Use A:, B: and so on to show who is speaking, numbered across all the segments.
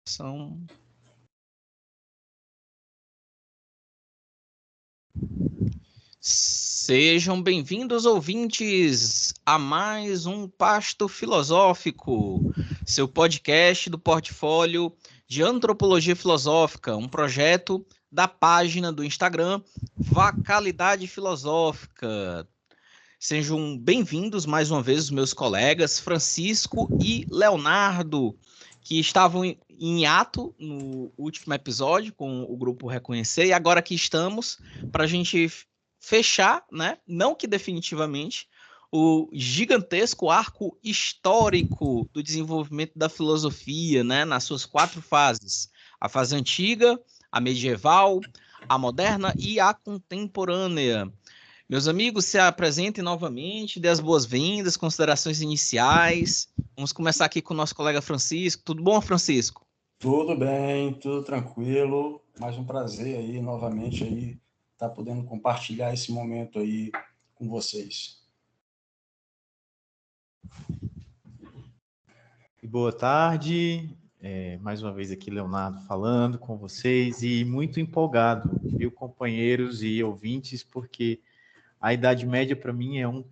A: São... Sejam bem-vindos, ouvintes, a mais um Pasto Filosófico, seu podcast do portfólio de Antropologia Filosófica, um projeto da página do Instagram Vacalidade Filosófica. Sejam bem-vindos mais uma vez os meus colegas Francisco e Leonardo, que estavam em hiato no último episódio com o grupo Reconhecer, e agora aqui estamos para a gente fechar, né? Não que definitivamente, o gigantesco arco histórico do desenvolvimento da filosofia, né? Nas suas 4 fases: a fase antiga, a medieval, a moderna e a contemporânea. Meus amigos, se apresentem novamente, dê as boas-vindas, considerações iniciais. Vamos começar aqui com o nosso colega Francisco. Tudo bom, Francisco?
B: Tudo bem, tudo tranquilo. Mais um prazer aí, novamente, aí, estar podendo compartilhar esse momento aí com vocês.
C: Boa tarde, mais uma vez aqui Leonardo falando com vocês e muito empolgado, viu, companheiros e ouvintes, porque a Idade Média para mim é um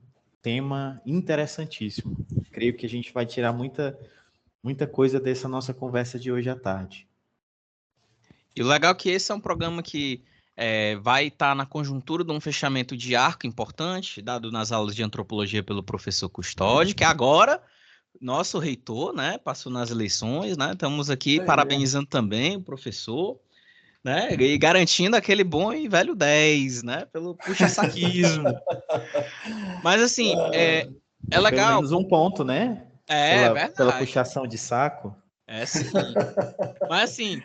C: tema interessantíssimo. Creio que a gente vai tirar muita coisa dessa nossa conversa de hoje à tarde.
A: E o legal é que esse é um programa que vai estar na conjuntura de um fechamento de arco importante, dado nas aulas de antropologia pelo professor Custódio, que agora, nosso reitor, né, passou nas eleições, né? Estamos aqui parabenizando também o professor, né, e garantindo aquele bom e velho 10, né, pelo puxa-saquismo. Mas assim, é legal.
C: Pelo menos um ponto, né?
A: É verdade.
C: Pela puxação de saco.
A: É sim. Mas assim,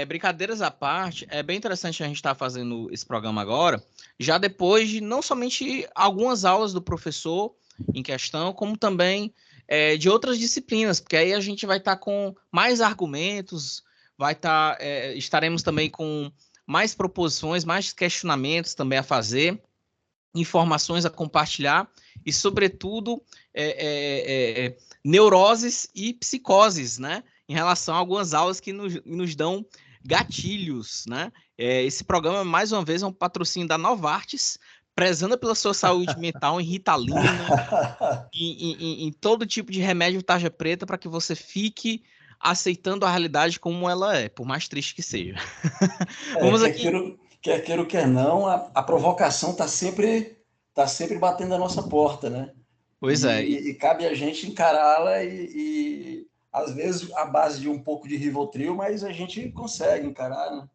A: brincadeiras à parte, é bem interessante a gente estar fazendo esse programa agora, já depois de não somente algumas aulas do professor em questão, como também de outras disciplinas, porque aí a gente vai estar com mais argumentos, estaremos também com mais proposições, mais questionamentos também a fazer, informações a compartilhar e, sobretudo, neuroses e psicoses, né? Em relação a algumas aulas que nos dão gatilhos, né? Esse programa, mais uma vez, é um patrocínio da Novartis, prezando pela sua saúde mental em Ritalina, em todo tipo de remédio tarja preta, para que você fique aceitando a realidade como ela é, por mais triste que seja.
B: Vamos aqui. Quer queira ou quer não, a provocação está sempre batendo a nossa porta, né?
A: Pois é.
B: E cabe a gente encará-la e, às vezes, à base de um pouco de Rivotril, mas a gente consegue encarar, né?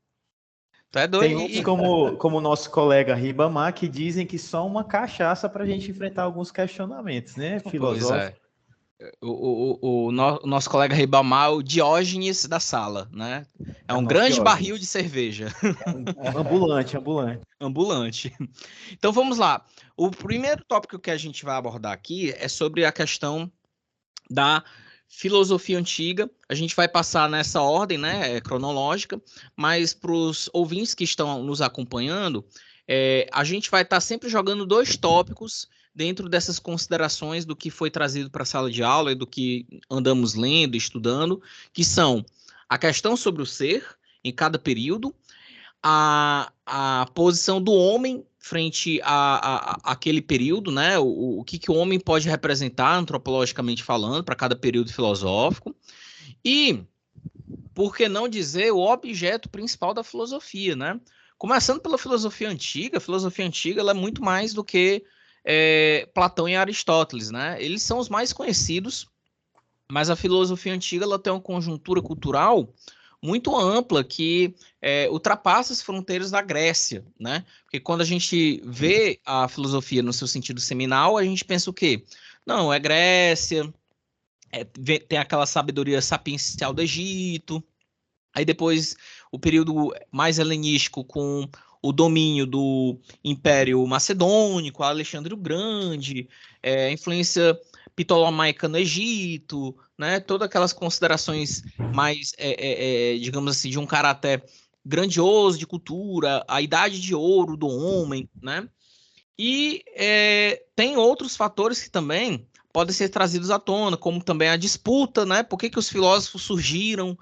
C: Tem uns como o nosso colega Ribamar que dizem que só uma cachaça para a gente enfrentar alguns questionamentos, né? Filosóficos.
A: O nosso colega Ribamar, o Diógenes da sala, né? É um grande barril de cerveja. Ambulante. Então vamos lá. O primeiro tópico que a gente vai abordar aqui é sobre a questão da filosofia antiga. A gente vai passar nessa ordem, né, cronológica, mas para os ouvintes que estão nos acompanhando, a gente vai estar sempre jogando 2 tópicos dentro dessas considerações do que foi trazido para a sala de aula e do que andamos lendo, estudando, que são a questão sobre o ser em cada período, a posição do homem frente a aquele período, né? O que o homem pode representar antropologicamente falando para cada período filosófico e, por que não dizer, o objeto principal da filosofia, né? Começando pela filosofia antiga, ela é muito mais do que Platão e Aristóteles, né? Eles são os mais conhecidos, mas a filosofia antiga ela tem uma conjuntura cultural muito ampla que ultrapassa as fronteiras da Grécia, né? Porque quando a gente vê a filosofia no seu sentido seminal, a gente pensa o quê? Não, é Grécia, tem aquela sabedoria sapiencial do Egito, aí depois o período mais helenístico com o domínio do Império Macedônico, Alexandre o Grande, influência ptolomaica no Egito, né? Todas aquelas considerações mais, digamos assim, de um caráter grandioso de cultura, a idade de ouro do homem, né? E tem outros fatores que também podem ser trazidos à tona, como também a disputa, né? Por que os filósofos surgiram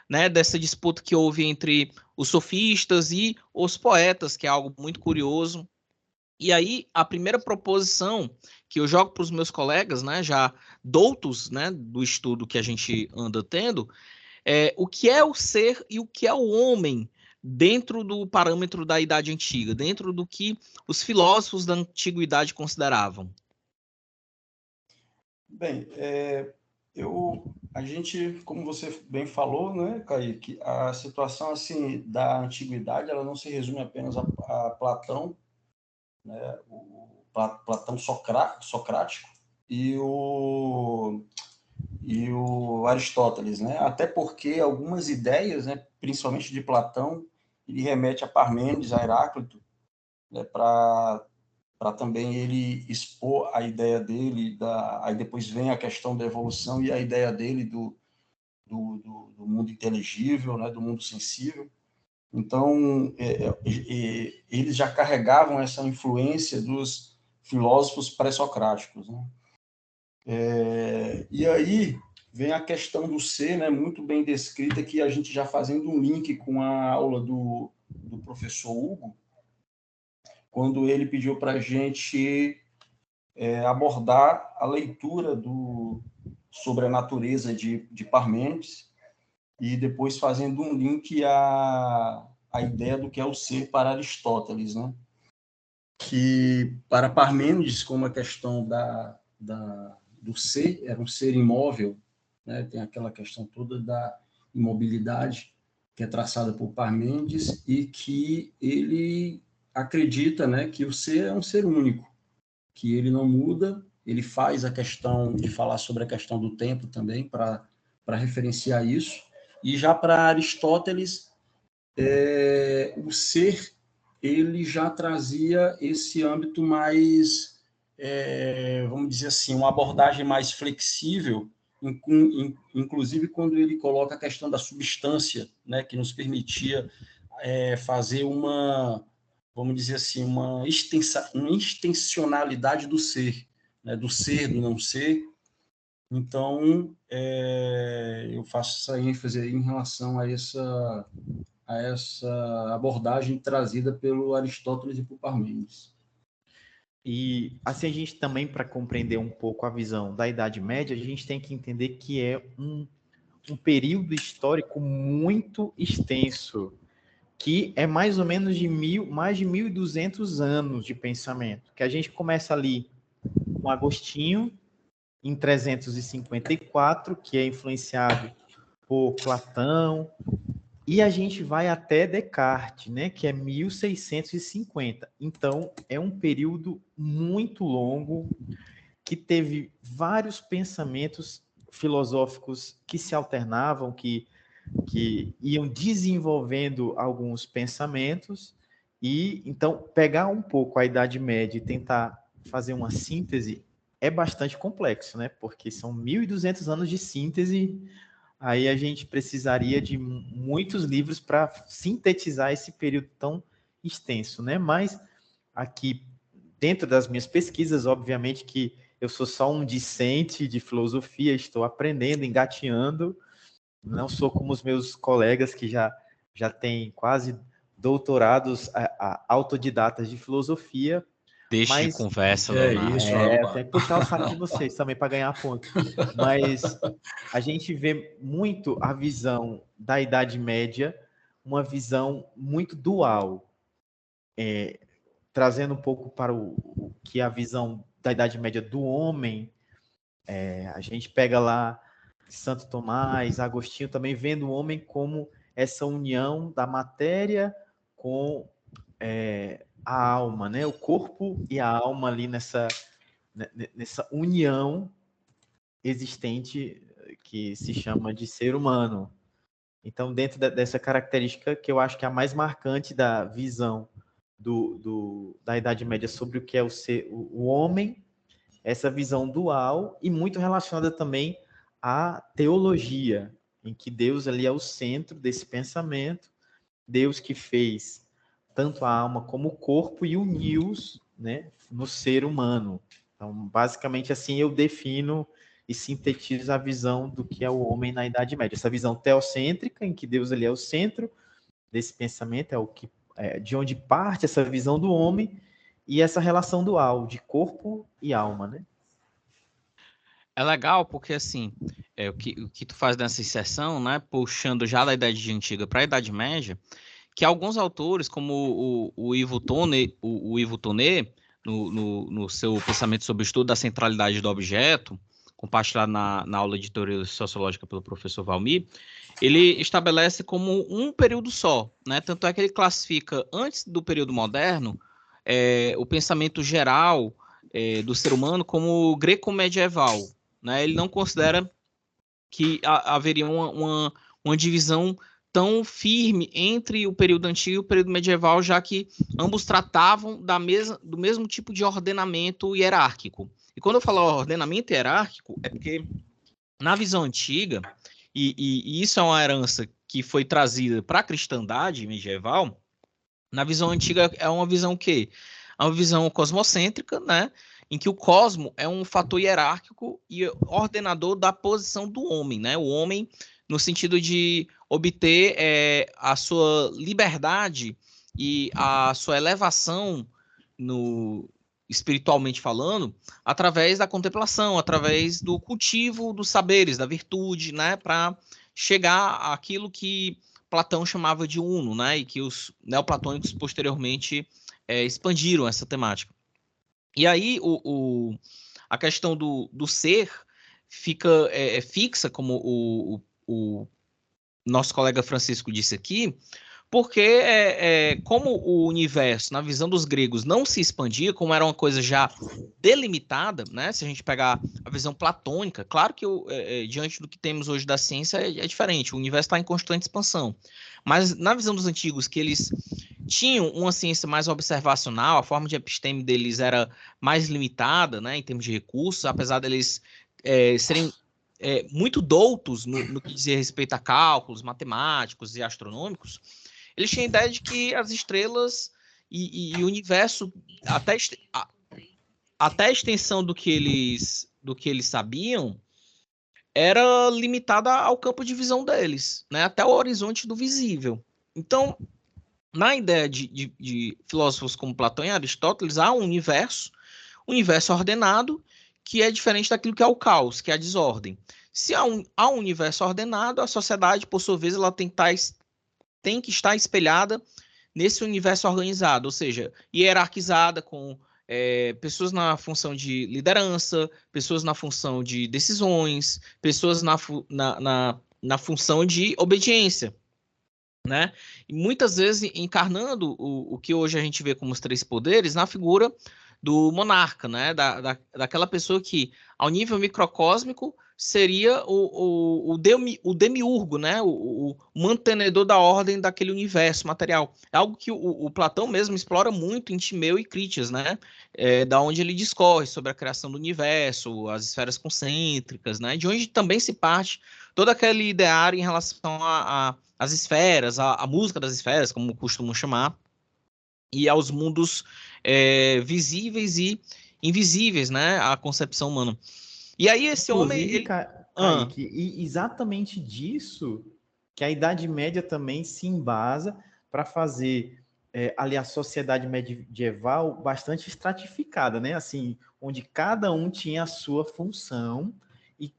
A: né, dessa disputa que houve entre os sofistas e os poetas, que é algo muito curioso. E aí, a primeira proposição que eu jogo para os meus colegas, né, já doutos, né, do estudo que a gente anda tendo, é o que é o ser e o que é o homem dentro do parâmetro da Idade Antiga, dentro do que os filósofos da antiguidade consideravam.
B: Bem, a gente, como você bem falou, né, Kaique, a situação assim da antiguidade, ela não se resume apenas a Platão, né, o Platão socrático e o Aristóteles, né? Até porque algumas ideias, né, principalmente de Platão, ele remete a Parmênides, a Heráclito, né, para também ele expor a ideia dele, aí depois vem a questão da evolução e a ideia dele do mundo inteligível, né, do mundo sensível. Então, eles já carregavam essa influência dos filósofos pré-socráticos, né? E aí vem a questão do ser, né, muito bem descrita, que a gente já fazendo um link com a aula do professor Hugo, quando ele pediu para a gente abordar a leitura sobre a natureza de Parmênides, e depois fazendo um link à ideia do que é o ser para Aristóteles, né? Que para Parmênides, como a questão do ser, era um ser imóvel, né? Tem aquela questão toda da imobilidade que é traçada por Parmênides e que ele acredita, né, que o ser é um ser único, que ele não muda, ele faz a questão de falar sobre a questão do tempo também para referenciar isso. E já para Aristóteles, o ser ele já trazia esse âmbito mais, vamos dizer assim, uma abordagem mais flexível, inclusive quando ele coloca a questão da substância, né, que nos permitia fazer vamos dizer assim, uma extensionalidade do ser, né, do ser, do não ser. Então, eu faço essa ênfase aí em relação a essa abordagem trazida pelo Aristóteles e por Parmênides.
C: E assim, a gente também, para compreender um pouco a visão da Idade Média, a gente tem que entender que é um período histórico muito extenso, que é mais ou menos mais de 1.200 anos de pensamento, que a gente começa ali com Agostinho, em 354, que é influenciado por Platão, e a gente vai até Descartes, né, que é 1650. Então, é um período muito longo, que teve vários pensamentos filosóficos que se alternavam, que iam desenvolvendo alguns pensamentos, e então pegar um pouco a Idade Média e tentar fazer uma síntese é bastante complexo, né? Porque são 1.200 anos de síntese, aí a gente precisaria de muitos livros para sintetizar esse período tão extenso, né? Mas aqui, dentro das minhas pesquisas, obviamente que eu sou só um discente de filosofia, estou aprendendo, engateando, não sou como os meus colegas que já têm quase doutorados autodidatas de filosofia,
A: Deixa de
C: mas
A: conversa, Leonardo.
B: Isso,
C: eu
B: rapaz.
C: tenho que puxar o saco de vocês também para ganhar ponto. Mas a gente vê muito a visão da Idade Média, uma visão muito dual, trazendo um pouco para o que é a visão da Idade Média do homem. A gente pega lá Santo Tomás, Agostinho, também vendo o homem como essa união da matéria com a alma, né? O corpo e a alma ali nessa união existente que se chama de ser humano. Então, dentro dessa característica que eu acho que é a mais marcante da visão da Idade Média sobre o que é o homem, essa visão dual e muito relacionada também à teologia, em que Deus ali é o centro desse pensamento, Deus que fez tanto a alma como o corpo e uniu-os, né, no ser humano. Então, basicamente assim eu defino e sintetiza a visão do que é o homem na Idade Média. Essa visão teocêntrica, em que Deus ele é o centro desse pensamento, de onde parte essa visão do homem, e essa relação dual de corpo e alma, né?
A: É legal porque, assim, o que tu faz nessa inserção, né, puxando já da Idade Antiga para a Idade Média, que alguns autores, como o Ivo Tonet, no seu pensamento sobre o estudo da centralidade do objeto, compartilhado na aula de teoria sociológica pelo professor Valmir, ele estabelece como um período só, né? Tanto é que ele classifica, antes do período moderno, o pensamento geral do ser humano como greco-medieval, né? Ele não considera que haveria uma divisão tão firme entre o período antigo e o período medieval, já que ambos tratavam do mesmo tipo de ordenamento hierárquico. E quando eu falo ordenamento hierárquico, é porque na visão antiga, e isso é uma herança que foi trazida para a cristandade medieval, na visão antiga é uma visão o quê? É uma visão cosmocêntrica, né? Em que o cosmo é um fator hierárquico e ordenador da posição do homem, né? O homem no sentido de obter a sua liberdade e a sua elevação espiritualmente falando, através da contemplação, através do cultivo dos saberes, da virtude, né? Para chegar àquilo que Platão chamava de uno, né? E que os neoplatônicos posteriormente expandiram essa temática. E aí a questão do ser fica fixa, como o nosso colega Francisco disse aqui, porque como o universo, na visão dos gregos, não se expandia, como era uma coisa já delimitada, né? Se a gente pegar a visão platônica, claro que diante do que temos hoje da ciência é diferente, o universo está em constante expansão. Mas na visão dos antigos, que eles tinham uma ciência mais observacional, a forma de episteme deles era mais limitada, né, em termos de recursos, apesar deles serem muito doutos no que dizia respeito a cálculos matemáticos e astronômicos, eles tinham a ideia de que as estrelas e o universo, até a extensão do que eles sabiam, era limitada ao campo de visão deles, né, até o horizonte do visível. Então, na ideia de filósofos como Platão e Aristóteles, há um universo ordenado, que é diferente daquilo que é o caos, que é a desordem. Se há um universo ordenado, a sociedade, por sua vez, ela tem que estar espelhada nesse universo organizado, ou seja, hierarquizada com pessoas na função de liderança, pessoas na função de decisões, pessoas na função de obediência, né? E muitas vezes encarnando o que hoje a gente vê como os três poderes na figura do monarca, né? Daquela pessoa que, ao nível microcósmico, seria o demiurgo, né? O mantenedor da ordem daquele universo material. É algo que o Platão mesmo explora muito em Timeu e Critias, né? Da onde ele discorre sobre a criação do universo, as esferas concêntricas, né? De onde também se parte todo aquele ideário em relação às esferas, a música das esferas, como costumam chamar, e aos mundos visíveis e invisíveis, né? A concepção humana. E aí esse
C: Inclusive,
A: homem...
C: Kaique, e exatamente disso que a Idade Média também se embasa para fazer ali a sociedade medieval bastante estratificada, né? Assim, onde cada um tinha a sua função e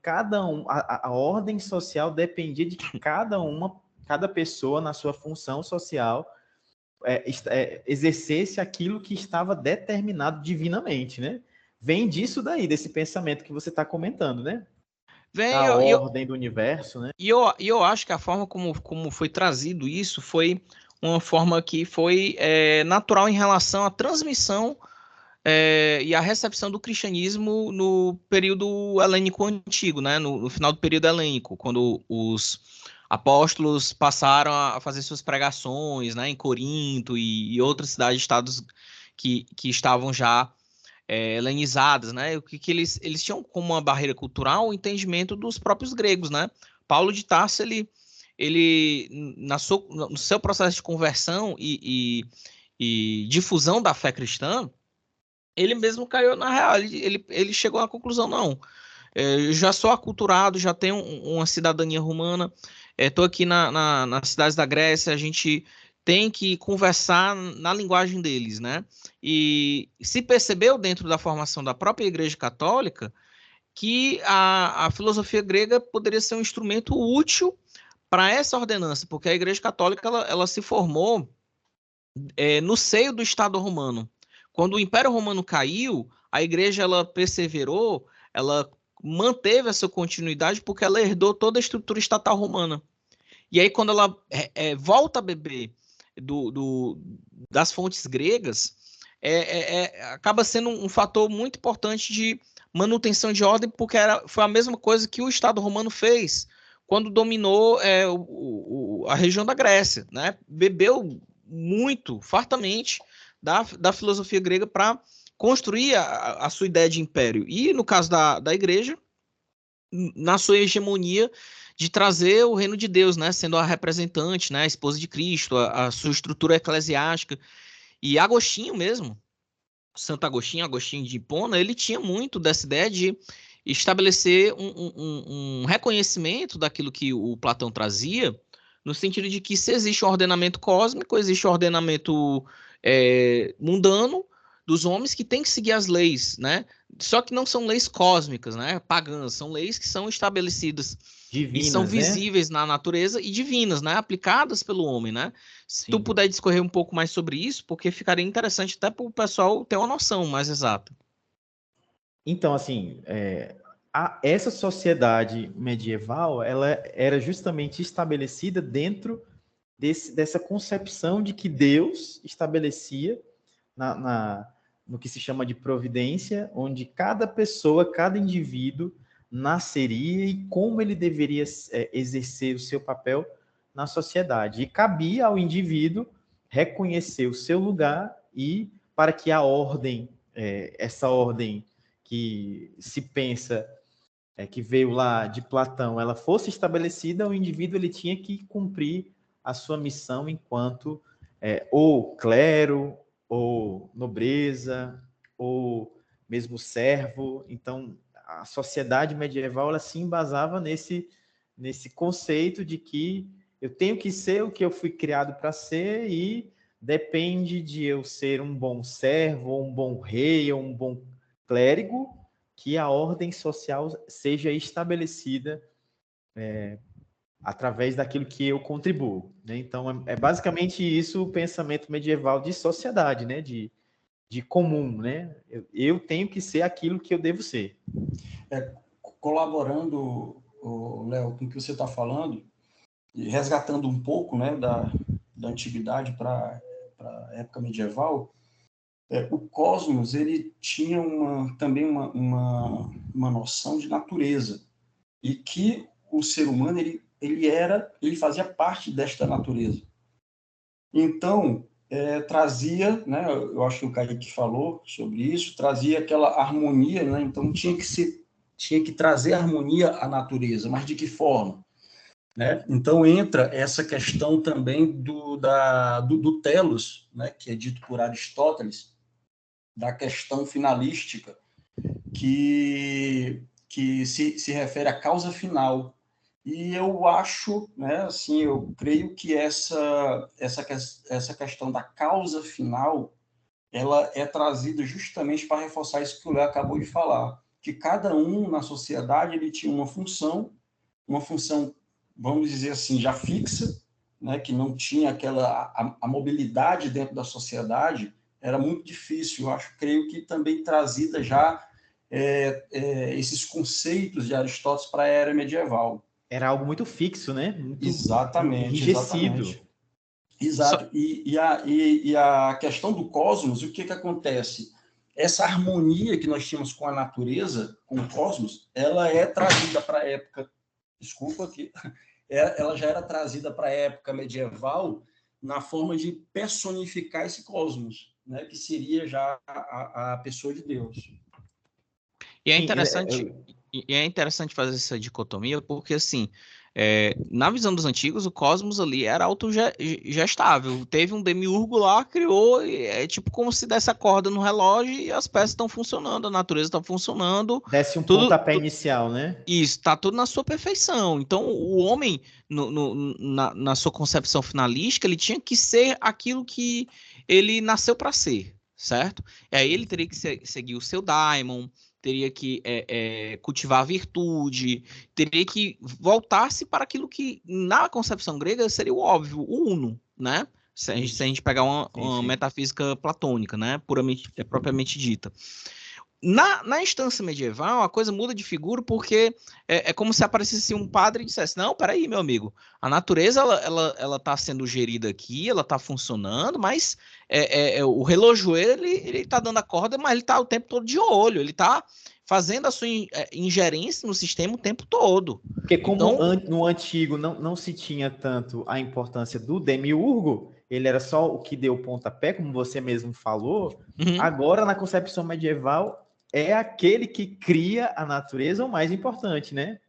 C: a ordem social dependia de que cada pessoa na sua função social exercesse aquilo que estava determinado divinamente, né? Vem disso daí, desse pensamento que você está comentando, né? A ordem do universo, né?
A: E eu acho que a forma como foi trazido isso foi uma forma que foi natural em relação à transmissão e à recepção do cristianismo no período helênico antigo, né? No final do período helênico, quando os apóstolos passaram a fazer suas pregações, né, em Corinto e outras cidades, estados que estavam já helenizadas, né? O que eles tinham como uma barreira cultural o entendimento dos próprios gregos, né? Paulo de Tarso, ele no seu processo de conversão e difusão da fé cristã, ele mesmo caiu na real, ele chegou à conclusão, não, já sou aculturado, já tenho uma cidadania romana, estou aqui nas cidades da Grécia, a gente tem que conversar na linguagem deles, né? E se percebeu dentro da formação da própria Igreja Católica que a filosofia grega poderia ser um instrumento útil para essa ordenança, porque a Igreja Católica ela se formou no seio do Estado romano. Quando o Império Romano caiu, a Igreja ela perseverou, ela manteve essa continuidade porque ela herdou toda a estrutura estatal romana. E aí, quando ela volta a beber das fontes gregas, acaba sendo um fator muito importante de manutenção de ordem, porque foi a mesma coisa que o Estado romano fez quando dominou a região da Grécia, né? Bebeu muito, fartamente, da filosofia grega para construir a sua ideia de império. E no caso da igreja, na sua hegemonia de trazer o reino de Deus, né, sendo a representante, né, a esposa de Cristo, a sua estrutura eclesiástica. E Agostinho mesmo, Santo Agostinho de Hipona, ele tinha muito dessa ideia de estabelecer um reconhecimento daquilo que o Platão trazia, no sentido de que se existe um ordenamento cósmico, existe um ordenamento mundano dos homens que tem que seguir as leis, né? Só que não são leis cósmicas, né? Pagãs, são leis que são estabelecidas
C: Divinas,
A: e são
C: né?
A: visíveis na natureza e divinas, né? Aplicadas pelo homem, né? Se tu puder discorrer um pouco mais sobre isso, porque ficaria interessante até para o pessoal ter uma noção mais exata.
C: Então, assim, essa sociedade medieval, ela era justamente estabelecida dentro dessa concepção de que Deus estabelecia no que se chama de providência, onde cada pessoa, cada indivíduo nasceria e como ele deveria exercer o seu papel na sociedade. E cabia ao indivíduo reconhecer o seu lugar e para que a ordem, essa ordem que se pensa que veio lá de Platão, ela fosse estabelecida, o indivíduo ele tinha que cumprir a sua missão enquanto ou clero, ou nobreza, ou mesmo servo. Então, a sociedade medieval ela se embasava nesse conceito de que eu tenho que ser o que eu fui criado para ser e depende de eu ser um bom servo, ou um bom rei, ou um bom clérigo, que a ordem social seja estabelecida através daquilo que eu contribuo, né? Então, é basicamente isso o pensamento medieval de sociedade, né? De comum, né? Eu tenho que ser aquilo que eu devo ser.
B: Colaborando, Léo, com o que você está falando, e resgatando um pouco, né, da antiguidade para a época medieval, o cosmos ele tinha também uma noção de natureza, e que o ser humano ele fazia parte desta natureza. Então, trazia, né, eu acho que o Kaique falou sobre isso, trazia aquela harmonia, né, então tinha que trazer harmonia à natureza, mas de que forma? Né? Então entra essa questão também do telos, né, que é dito por Aristóteles, da questão finalística, que se refere à causa final. E eu acho, né, assim, eu creio que essa questão da causa final, ela é trazida justamente para reforçar isso que o Léo acabou de falar, que cada um na sociedade ele tinha uma função, vamos dizer assim, já fixa, né, que não tinha a mobilidade dentro da sociedade, era muito difícil. Eu creio que também trazida já esses conceitos de Aristóteles para a era medieval.
C: Era algo muito fixo, né? Muito
B: exatamente,
C: enrijecido.
B: exatamente. Exato. E a questão do cosmos, o que acontece? Essa harmonia que nós tínhamos com a natureza, com o cosmos, ela é trazida para a época, ela já era trazida para a época medieval na forma de personificar esse cosmos, né, que seria já a pessoa de Deus.
A: E é interessante fazer essa dicotomia, porque assim, Na visão dos antigos, o cosmos ali era autogestável. Teve um demiurgo lá, criou, é tipo como se desse a corda no relógio e as peças estão funcionando, a natureza está funcionando.
C: Desce um
A: Tudo,
C: pontapé inicial, né?
A: isso, está tudo na sua perfeição. Então, o homem, na sua concepção finalística, ele tinha que ser aquilo que ele nasceu para ser, certo? E aí ele teria que seguir o seu daimon, teria que cultivar a virtude, teria que voltar-se para aquilo que, na concepção grega, seria o óbvio, o uno, né? Se a gente pegar uma metafísica platônica, né? Propriamente dita. Na instância medieval, a coisa muda de figura porque é como se aparecesse um padre e dissesse, não, peraí, meu amigo, a natureza ela está sendo gerida aqui, ela está funcionando, mas o relojoeiro ele está dando a corda, mas ele está o tempo todo de olho, ele está fazendo a sua ingerência no sistema o tempo todo.
C: Porque como então, no antigo não se tinha tanto a importância do demiurgo, ele era só o que deu o pontapé, como você mesmo falou, agora na concepção medieval é aquele que cria a natureza o mais importante, né?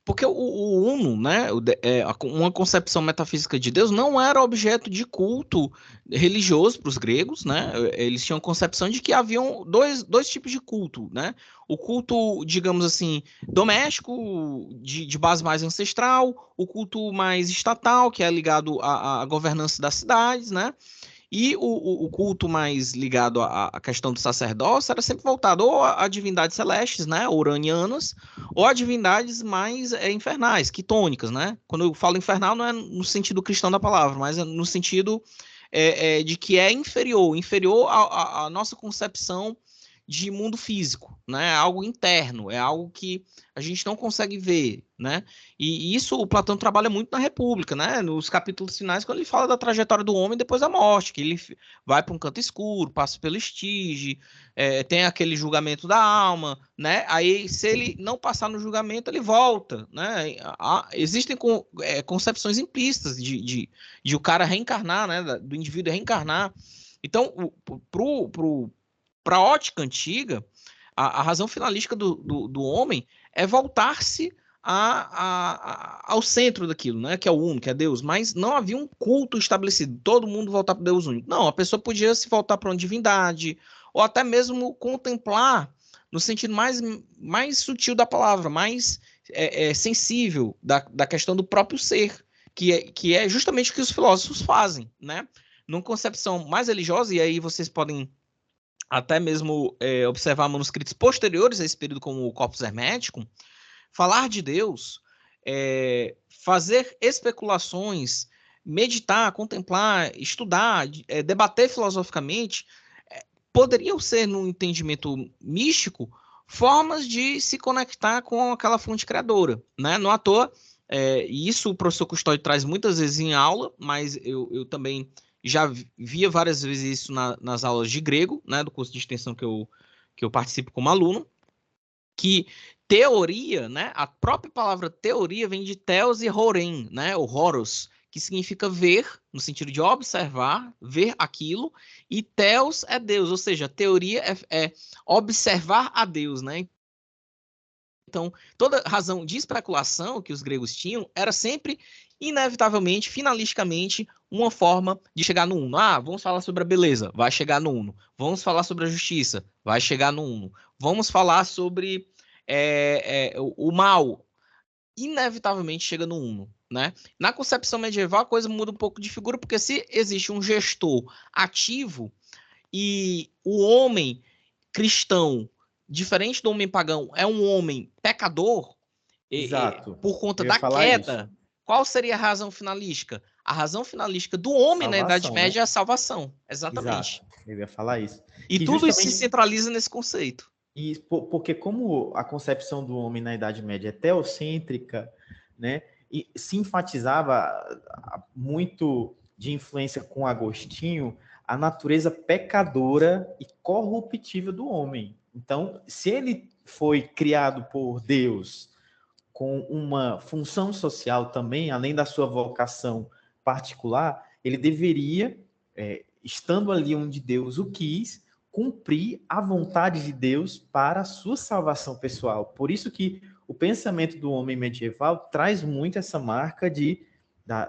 A: Porque o Uno, né, uma concepção metafísica de Deus, não era objeto de culto religioso para os gregos, né? Eles tinham a concepção de que haviam dois tipos de culto, né? O culto, digamos assim, doméstico, de base mais ancestral, o culto mais estatal, que é ligado à governança das cidades, né? E o culto mais ligado à questão do sacerdócio era sempre voltado ou a divindades celestes, né, uranianas, ou a divindades mais infernais, quitônicas, né? Quando eu falo infernal, não é no sentido cristão da palavra, mas é no sentido de que é inferior à nossa concepção de mundo físico, né? É algo interno, é algo que a gente não consegue ver, né? E isso o Platão trabalha muito na República, né? Nos capítulos finais, quando ele fala da trajetória do homem depois da morte, que ele vai para um canto escuro, passa pelo estige, tem aquele julgamento da alma, né? Aí, se ele não passar no julgamento, ele volta, né? Existem concepções implícitas de o cara reencarnar, né? Do indivíduo reencarnar. Então, para a ótica antiga, a razão finalística do homem é voltar-se ao centro daquilo, né? Que é o Uno, que é Deus. Mas não havia um culto estabelecido, todo mundo voltar para Deus único. Não, a pessoa podia se voltar para uma divindade, ou até mesmo contemplar no sentido mais sutil da palavra, mais sensível da questão do próprio ser, que é justamente o que os filósofos fazem, né? Numa concepção mais religiosa, e aí vocês podem até mesmo observar manuscritos posteriores a esse período, como o Corpus Hermeticum, falar de Deus, fazer especulações, meditar, contemplar, estudar, debater filosoficamente, poderiam ser, no entendimento místico, formas de se conectar com aquela fonte criadora, né? Não à toa, e isso o professor Custódio traz muitas vezes em aula, mas eu também já via várias vezes isso nas aulas de grego, né, do curso de extensão que eu participo como aluno, que teoria, né, a própria palavra teoria vem de theos e horem, né, o horos, que significa ver, no sentido de observar, ver aquilo, e theos é Deus, ou seja, teoria é observar a Deus, né? Então, toda razão de especulação que os gregos tinham era sempre, inevitavelmente, finalisticamente, uma forma de chegar no uno. Vamos falar sobre a beleza, vai chegar no uno. Vamos falar sobre a justiça, vai chegar no uno. Vamos falar sobre o mal, inevitavelmente chega no uno, né? Na concepção medieval, a coisa muda um pouco de figura, porque se existe um gestor ativo e o homem cristão, diferente do homem pagão, é um homem pecador,
C: Exato.
A: por conta da queda, qual seria a razão finalística? A razão finalística do homem na Idade Média é a salvação. Exatamente.
C: Exato. Eu ia falar isso.
A: E
C: que
A: tudo isso se centraliza nesse conceito.
C: E porque como a concepção do homem na Idade Média é teocêntrica, né, e se enfatizava muito de influência com Agostinho, a natureza pecadora e corruptível do homem. Então, se ele foi criado por Deus com uma função social também, além da sua vocação particular, ele deveria, estando ali onde Deus o quis, cumprir a vontade de Deus para a sua salvação pessoal. Por isso que o pensamento do homem medieval traz muito essa marca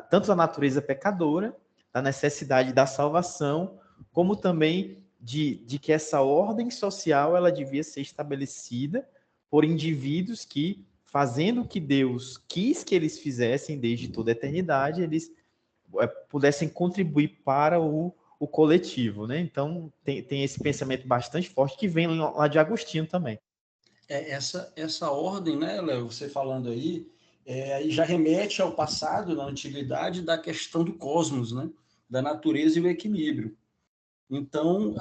C: tanto da natureza pecadora, da necessidade da salvação, como também de que essa ordem social ela devia ser estabelecida por indivíduos que, fazendo o que Deus quis que eles fizessem desde toda a eternidade, eles pudessem contribuir para o coletivo, né? Então, tem esse pensamento bastante forte que vem lá de Agostinho também.
B: Essa ordem, né, Léo, você falando aí já remete ao passado, na antiguidade, da questão do cosmos, né? Da natureza e o equilíbrio. Então,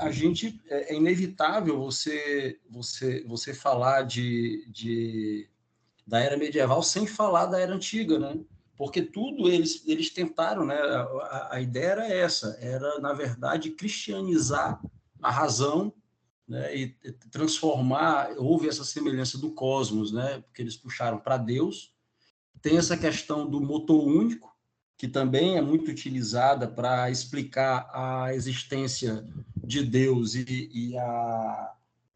B: é inevitável você falar da era medieval sem falar da era antiga, né? Porque tudo eles tentaram, né? A ideia era essa, era, na verdade, cristianizar a razão, né? E transformar, houve essa semelhança do cosmos, né? Porque eles puxaram para Deus. Tem essa questão do motor único, que também é muito utilizada para explicar a existência de Deus e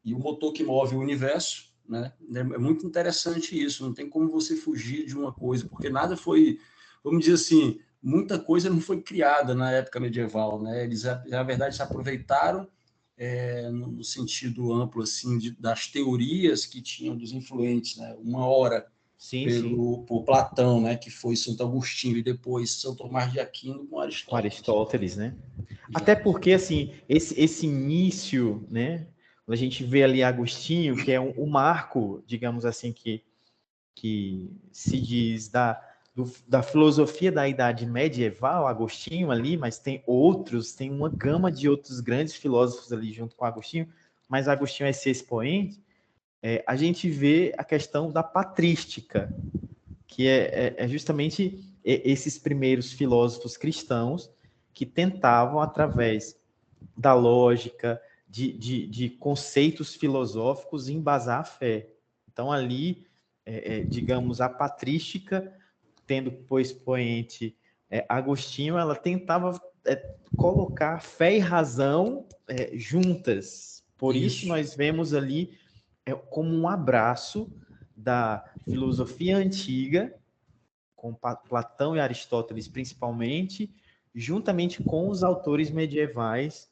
B: o motor que move o universo, né? É muito interessante isso, não tem como você fugir de uma coisa, porque nada foi, vamos dizer assim, muita coisa não foi criada na época medieval, né? Eles, na verdade, se aproveitaram no sentido amplo assim das teorias que tinham dos influentes, né? Uma hora por Platão, né, que foi Santo Agostinho, e depois São Tomás de Aquino com Aristóteles.
C: Com Aristóteles, né? Até porque, assim, esse início, né, quando a gente vê ali Agostinho, que é um marco, digamos assim, que se diz da filosofia da Idade Medieval, Agostinho ali, mas tem uma gama de outros grandes filósofos ali junto com Agostinho, mas Agostinho é esse expoente. A gente vê a questão da patrística, que é justamente esses primeiros filósofos cristãos que tentavam, através da lógica, de conceitos filosóficos, embasar a fé. Então, ali, digamos, a patrística, tendo por expoente Agostinho, ela tentava colocar fé e razão juntas. Por isso nós vemos ali como um abraço da filosofia antiga, com Platão e Aristóteles principalmente, juntamente com os autores medievais,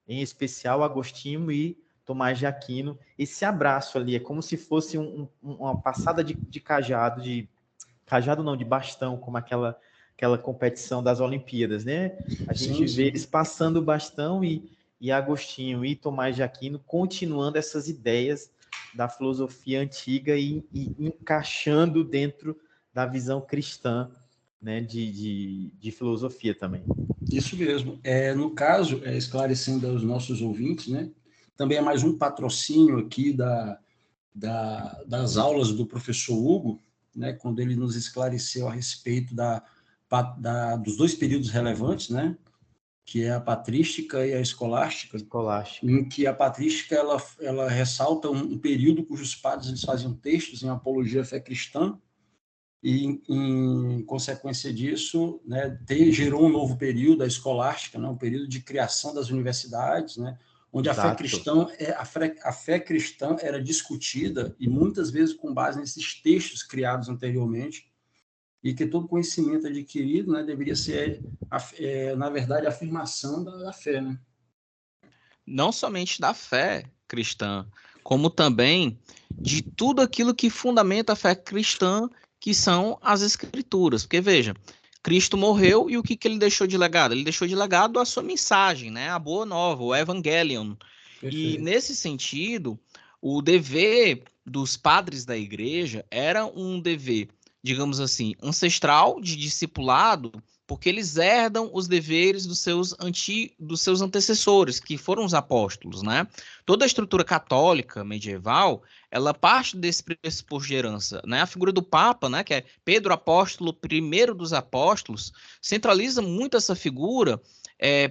C: em especial Agostinho e Tomás de Aquino. Esse abraço ali é como se fosse uma passada de cajado, cajado não, de bastão, como aquela competição das Olimpíadas, né? A gente vê eles passando o bastão e Agostinho e Tomás de Aquino continuando essas ideias da filosofia antiga e encaixando dentro da visão cristã, né, de filosofia também.
B: Isso mesmo. No caso, esclarecendo aos nossos ouvintes, né, também é mais um patrocínio aqui das aulas do professor Hugo, né, quando ele nos esclareceu a respeito dos dois períodos relevantes, né, que é a patrística e a escolástica. Em que a patrística ela ressalta um período cujos padres eles faziam textos em apologia à fé cristã, e em consequência disso, né, gerou um novo período, a escolástica, né, um período de criação das universidades, né, onde a fé cristã era discutida, e muitas vezes com base nesses textos criados anteriormente, e que todo conhecimento adquirido, né, deveria ser, na verdade, a afirmação da fé, né?
A: Não somente da fé cristã, como também de tudo aquilo que fundamenta a fé cristã, que são as escrituras. Porque, veja, Cristo morreu e o que ele deixou de legado? Ele deixou de legado a sua mensagem, né? A boa nova, o Evangelion. Perfeito. E, nesse sentido, o dever dos padres da igreja era um dever, digamos assim, ancestral, de discipulado, porque eles herdam os deveres dos seus antecessores, que foram os apóstolos, né? Toda a estrutura católica medieval, ela parte desse pressuposto de herança, né? A figura do Papa, né, que é Pedro Apóstolo, primeiro dos apóstolos, centraliza muito essa figura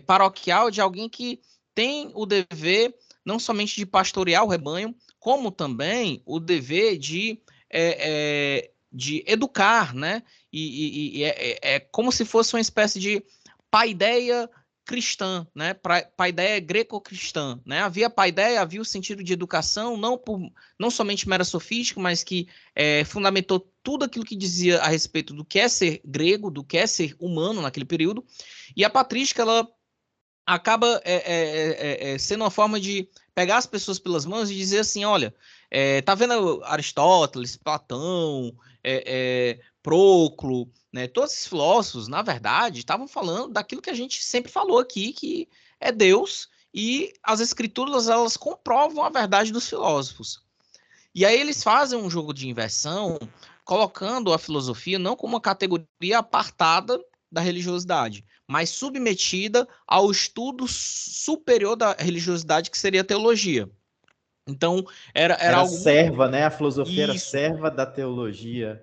A: paroquial de alguém que tem o dever não somente de pastorear o rebanho, como também o dever de educar, né? E é como se fosse uma espécie de paideia cristã, né? Para a ideia greco-cristã, né? Havia paideia, havia o sentido de educação, não somente mera sofística, mas que fundamentou tudo aquilo que dizia a respeito do que é ser grego, do que é ser humano naquele período. E a patrística, ela acaba sendo uma forma de pegar as pessoas pelas mãos e dizer assim, olha, tá vendo Aristóteles, Platão, Proclo, né, todos esses filósofos, na verdade, estavam falando daquilo que a gente sempre falou aqui, que é Deus, e as escrituras, elas comprovam a verdade dos filósofos. E aí eles fazem um jogo de inversão, colocando a filosofia não como uma categoria apartada da religiosidade, mas submetida ao estudo superior da religiosidade, que seria a teologia. Então, era algo...
C: serva, né? A filosofia era
A: Isso.
C: serva da teologia.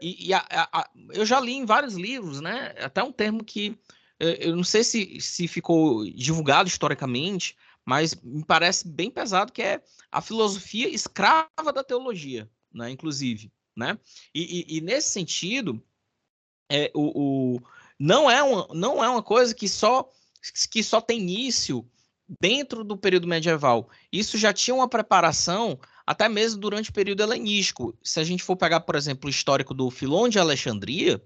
A: Eu já li em vários livros, né? Até um termo que eu não sei se ficou divulgado historicamente, mas me parece bem pesado, que é a filosofia escrava da teologia, né? Inclusive, né? E nesse sentido, não é uma coisa que só tem início dentro do período medieval. Isso já tinha uma preparação até mesmo durante o período helenístico. Se a gente for pegar, por exemplo, o histórico do Filon de Alexandria,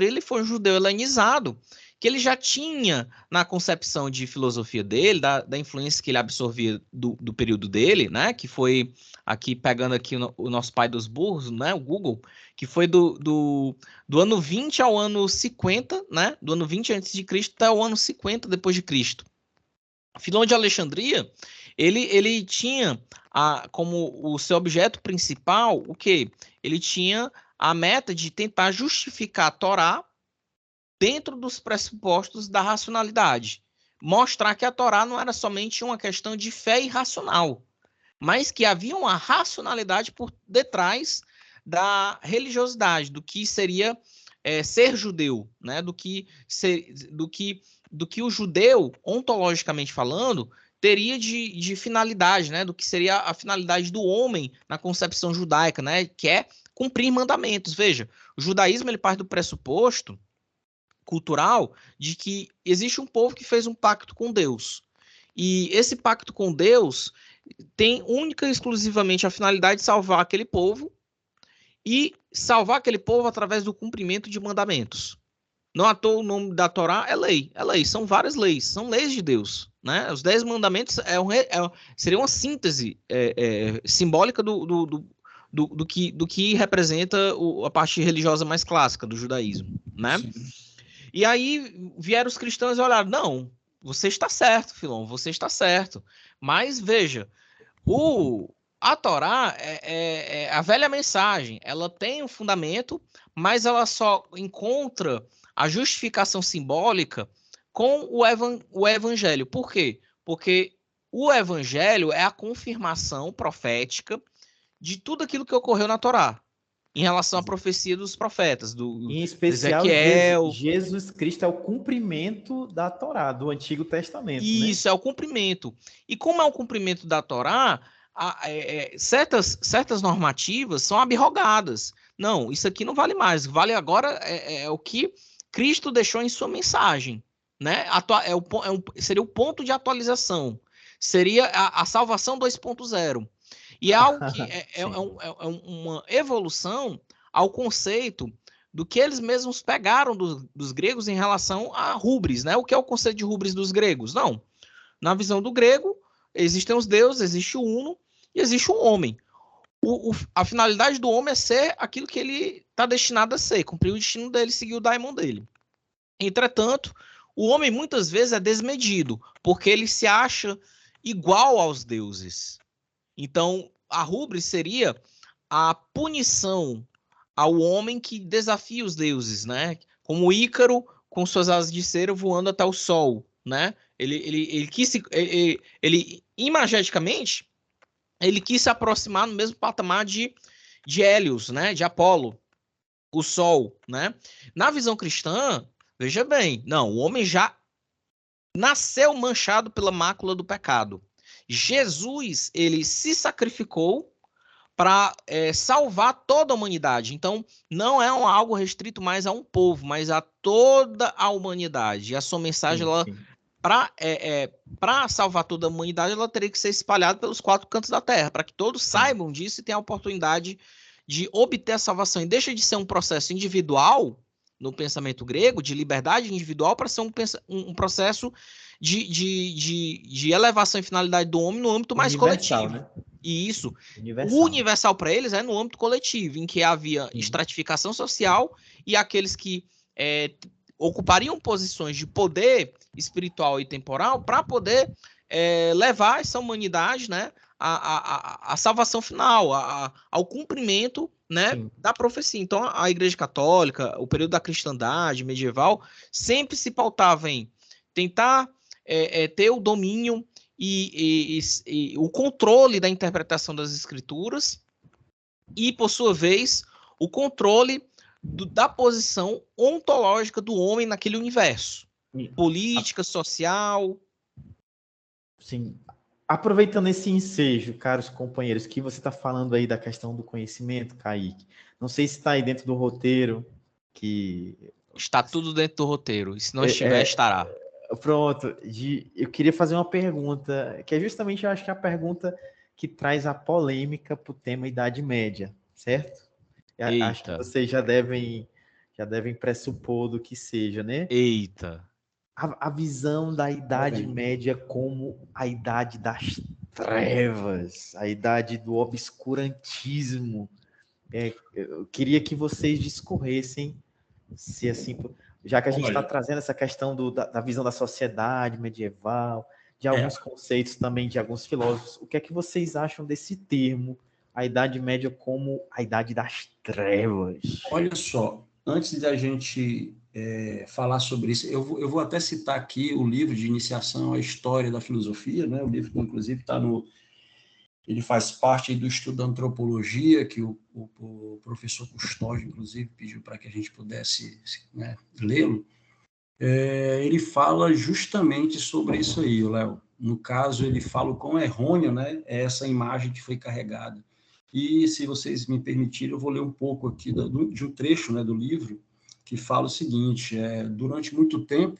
A: ele foi um judeu helenizado, que ele já tinha, na concepção de filosofia dele, da influência que ele absorvia do período dele, né, que foi, aqui pegando aqui o nosso pai dos burros, né, o Google, que foi do ano 20 ao ano 50, né, do ano 20 a.C. até o ano 50 depois de Cristo. Filon de Alexandria, ele tinha como o seu objeto principal o quê? Ele tinha a meta de tentar justificar a Torá dentro dos pressupostos da racionalidade. Mostrar que a Torá não era somente uma questão de fé irracional, mas que havia uma racionalidade por detrás da religiosidade, do que seria ser judeu, né? do que o judeu, ontologicamente falando, teria de finalidade, né? Do que seria a finalidade do homem na concepção judaica, né? Que é cumprir mandamentos. Veja, o judaísmo ele parte do pressuposto cultural de que existe um povo que fez um pacto com Deus. E esse pacto com Deus tem única e exclusivamente a finalidade de salvar aquele povo, e salvar aquele povo através do cumprimento de mandamentos. Não à toa o nome da Torá é lei. São várias leis, são leis de Deus. Né? Os 10 mandamentos seria uma síntese simbólica do que representa a parte religiosa mais clássica do judaísmo. Né? E aí vieram os cristãos e olharam, não, você está certo, Filon, você está certo. Mas veja, a Torá é a velha mensagem, ela tem um fundamento, mas ela só encontra a justificação simbólica com o evangelho. Por quê? Porque o evangelho é a confirmação profética de tudo aquilo que ocorreu na Torá, em relação à profecia dos profetas,
C: em especial,
A: Ezequiel.
C: Jesus Cristo é o cumprimento da Torá, do Antigo Testamento.
A: Isso, né? É o cumprimento. E como é o cumprimento da Torá, certas normativas são abrogadas. Não, isso aqui não vale mais. Vale agora o que Cristo deixou em sua mensagem. Né? Seria o ponto de atualização. Seria a salvação 2.0. E é algo que é uma evolução ao conceito do que eles mesmos pegaram dos gregos em relação a rubris, né? O que é o conceito de rubris dos gregos? Não. Na visão do grego, existem os deuses, existe o Uno e existe o homem. A finalidade do homem é ser aquilo que ele está destinado a ser, cumprir o destino dele, seguir o daimon dele. Entretanto, o homem muitas vezes é desmedido, porque ele se acha igual aos deuses. Então, a rubris seria a punição ao homem que desafia os deuses, né? Como Ícaro com suas asas de cera voando até o sol, né? Ele imageticamente, ele quis se aproximar no mesmo patamar de Hélios, né? De Apolo, o sol, né? Na visão cristã, veja bem, não, o homem já nasceu manchado pela mácula do pecado. Jesus, ele se sacrificou para salvar toda a humanidade. Então, não é algo restrito mais a um povo, mas a toda a humanidade. E a sua mensagem, ela para salvar toda a humanidade, ela teria que ser espalhada pelos 4 cantos da Terra, para que todos saibam disso e tenham a oportunidade de obter a salvação. E deixa de ser um processo individual, no pensamento grego, de liberdade individual, para ser um processo de elevação e finalidade do homem no âmbito mais
C: universal,
A: coletivo.
C: Né?
A: E isso,
C: universal.
A: O universal para eles é no âmbito coletivo, em que havia estratificação social e aqueles que ocupariam posições de poder espiritual e temporal para poder levar essa humanidade, né, à salvação final, ao cumprimento, né, da profecia. Então, a Igreja Católica, o período da cristandade medieval, sempre se pautava em tentar ter o domínio e o controle da interpretação das escrituras e, por sua vez, o controle da posição ontológica do homem naquele universo. Política, social.
C: Sim. Aproveitando esse ensejo, caros companheiros, que você está falando aí da questão do conhecimento, Kaique. Não sei se está aí dentro do roteiro.
A: Está tudo dentro do roteiro. E se não estiver, estará.
C: Pronto. Eu queria fazer uma pergunta, que é justamente, eu acho que é a pergunta que traz a polêmica para o tema Idade Média, certo?
A: Eita.
C: Acho que vocês já devem pressupor do que seja, né?
A: Eita.
C: A visão da Idade Média como a idade das trevas, a idade do obscurantismo. Eu queria que vocês discorressem, se assim, já que a gente está trazendo essa questão da visão da sociedade medieval, de alguns conceitos também de alguns filósofos, o que é que vocês acham desse termo, a Idade Média como a idade das trevas?
B: Olha só, antes da gente falar sobre isso, eu vou até citar aqui o livro de iniciação à história da filosofia, né? O livro que, inclusive, ele faz parte do estudo da antropologia, que o professor Custódio, inclusive, pediu para que a gente pudesse, né, lê-lo. Ele fala justamente sobre isso aí, Léo. No caso, ele fala o quão errôneo, né, é essa imagem que foi carregada. E, se vocês me permitirem, eu vou ler um pouco aqui de um trecho, né, do livro, que fala o seguinte: durante muito tempo,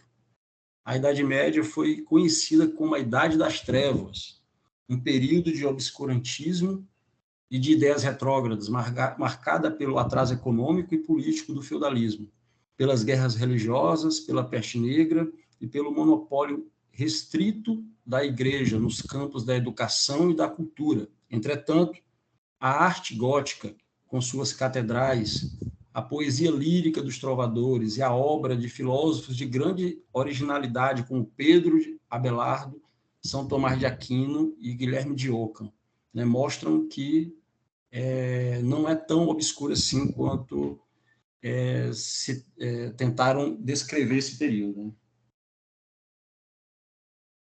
B: a Idade Média foi conhecida como a Idade das Trevas, um período de obscurantismo e de ideias retrógradas, marcada pelo atraso econômico e político do feudalismo, pelas guerras religiosas, pela peste negra e pelo monopólio restrito da Igreja nos campos da educação e da cultura. Entretanto, a arte gótica, com suas catedrais, a poesia lírica dos trovadores e a obra de filósofos de grande originalidade, como Pedro Abelardo, São Tomás de Aquino e Guilherme de Ockham, né, mostram que não é tão obscuro assim quanto tentaram descrever esse período. Né?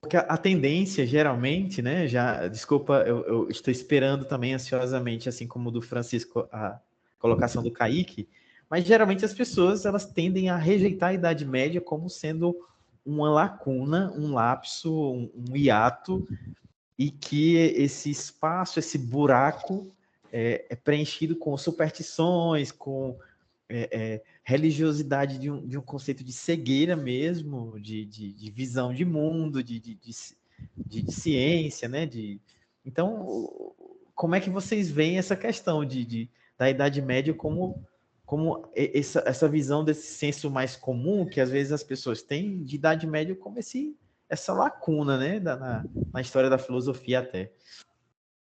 C: Porque a tendência, geralmente, né, desculpa, eu estou esperando também ansiosamente, assim como do Francisco, a colocação do Kaique, mas geralmente as pessoas, elas tendem a rejeitar a Idade Média como sendo uma lacuna, um lapso, um hiato, e que esse espaço, esse buraco é preenchido com superstições, com religiosidade de um conceito de cegueira mesmo, de visão de mundo, de ciência, né? Então, como é que vocês veem essa questão da Idade Média como essa visão desse senso mais comum que às vezes as pessoas têm de Idade Média como essa lacuna, né? Na história da filosofia até.